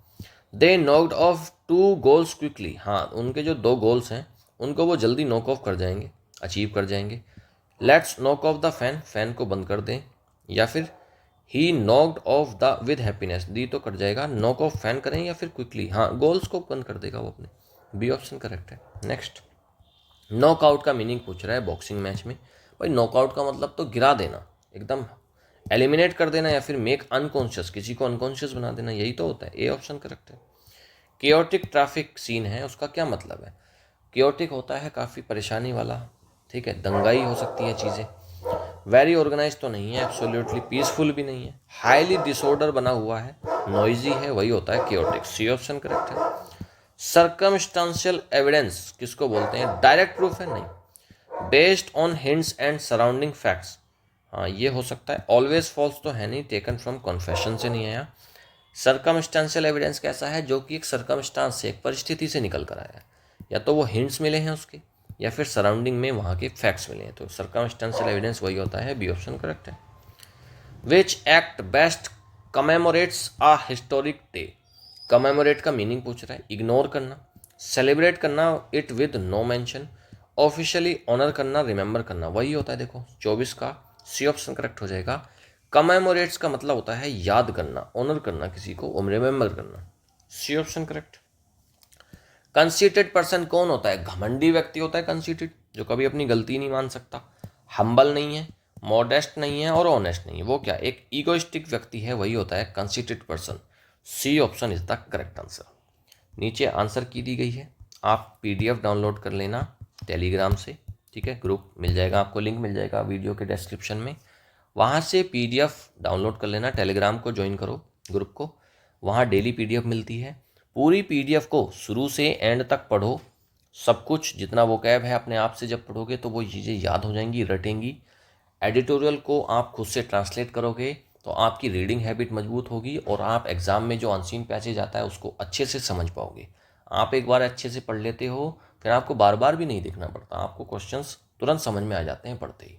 दे नॉक्ड ऑफ 2 गोल्स क्विकली, हाँ उनके जो 2 गोल्स हैं उनको वो जल्दी नॉक ऑफ कर जाएंगे, अचीव कर जाएंगे। Let's knock off the fan, fan को बंद कर दें, या फिर he knocked off the with happiness, दी तो कट जाएगा, नॉक ऑफ फैन करें या फिर क्विकली, हाँ गोल्स को बंद कर देगा वो अपने। बी ऑप्शन करेक्ट है। नेक्स्ट, नॉकआउट का मीनिंग पूछ रहा है बॉक्सिंग मैच में। भाई नॉकआउट का मतलब तो गिरा देना, एकदम एलिमिनेट कर देना, या फिर मेक अनकॉन्शियस, किसी को अनकॉन्शियस बना देना, यही तो होता है। ए ऑप्शन करेक्ट है। केओटिक ट्रैफिक सीन है, उसका क्या मतलब है? केओटिक होता है काफ़ी परेशानी वाला, ठीक है, दंगाई हो सकती है चीज़ें। वेरी ऑर्गेनाइज तो नहीं है, एब्सोल्युटली पीसफुल भी नहीं है, हाईली डिसऑर्डर बना हुआ है, नॉइजी है, वही होता है केओटिक। सी ऑप्शन करेक्ट है। सर्कमस्टांशियल एविडेंस किसको बोलते हैं? डायरेक्ट प्रूफ है, नहीं। Based on hints and surrounding facts, हाँ ये हो सकता है। ऑलवेज फॉल्स तो है नहीं, टेकन फ्रॉम कन्फेशन से नहीं आया। सर्कमस्टांशियल एविडेंस कैसा है? जो कि एक सर्कमस्टांस से, एक परिस्थिति से निकल कर आया है, या तो वो हिंट्स मिले हैं उसके, या फिर सराउंडिंग में वहाँ के फैक्ट्स मिले हैं, तो सर्कमस्टांशियल एविडेंस वही होता है। बी ऑप्शन करेक्ट है। Which act best commemorates a historic day, commemorate का मीनिंग पूछ रहा है। इग्नोर करना, सेलिब्रेट करना it with no mention, officially honour करना, रिमेंबर करना, वही होता है। देखो 24 का सी ऑप्शन करेक्ट हो जाएगा। कमेमोरेट्स का मतलब होता है याद करना, ऑनर करना किसी को, रिमेंबर करना। C option correct. Conceited person कौन होता है? घमंडी व्यक्ति होता है कंसीटेड, जो कभी अपनी गलती नहीं मान सकता, हम्बल नहीं है, मॉडेस्ट नहीं है और ऑनेस्ट नहीं है। वो क्या? एक ईगोइस्टिक व्यक्ति है, वही होता है conceited person. C option is the correct answer. नीचे आंसर की दी गई है, आप PDF डाउनलोड कर लेना टेलीग्राम से, ठीक है। ग्रुप मिल जाएगा आपको, लिंक मिल जाएगा वीडियो के डिस्क्रिप्शन में, वहाँ से PDF डाउनलोड कर लेना। टेलीग्राम को ज्वाइन करो, ग्रुप को, वहाँ डेली PDF मिलती है। पूरी PDF को शुरू से एंड तक पढ़ो, सब कुछ जितना वोकैब है अपने आप से जब पढ़ोगे तो वो चीज़ें याद हो जाएंगी, रटेंगी। एडिटोरियल को आप खुद से ट्रांसलेट करोगे तो आपकी रीडिंग हैबिट मजबूत होगी और आप एग्ज़ाम में जो अनसीन पैसेज आता है उसको अच्छे से समझ पाओगे। आप एक बार अच्छे से पढ़ लेते हो, फिर आपको बार बार भी नहीं देखना पड़ता, आपको क्वेश्चंस तुरंत समझ में आ जाते हैं पढ़ते ही।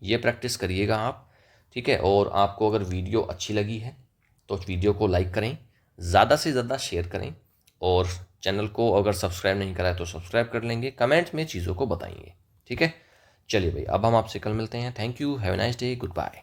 ये प्रैक्टिस करिएगा आप, ठीक है। और आपको अगर वीडियो अच्छी लगी है तो वीडियो को लाइक करें, ज़्यादा से ज़्यादा शेयर करें, और चैनल को अगर सब्सक्राइब नहीं करा है तो सब्सक्राइब कर लेंगे, कमेंट में चीज़ों को बताएंगे, ठीक है। चलिए भाई, अब हम आपसे कल मिलते हैं। Thank you, have a nice day, good bye.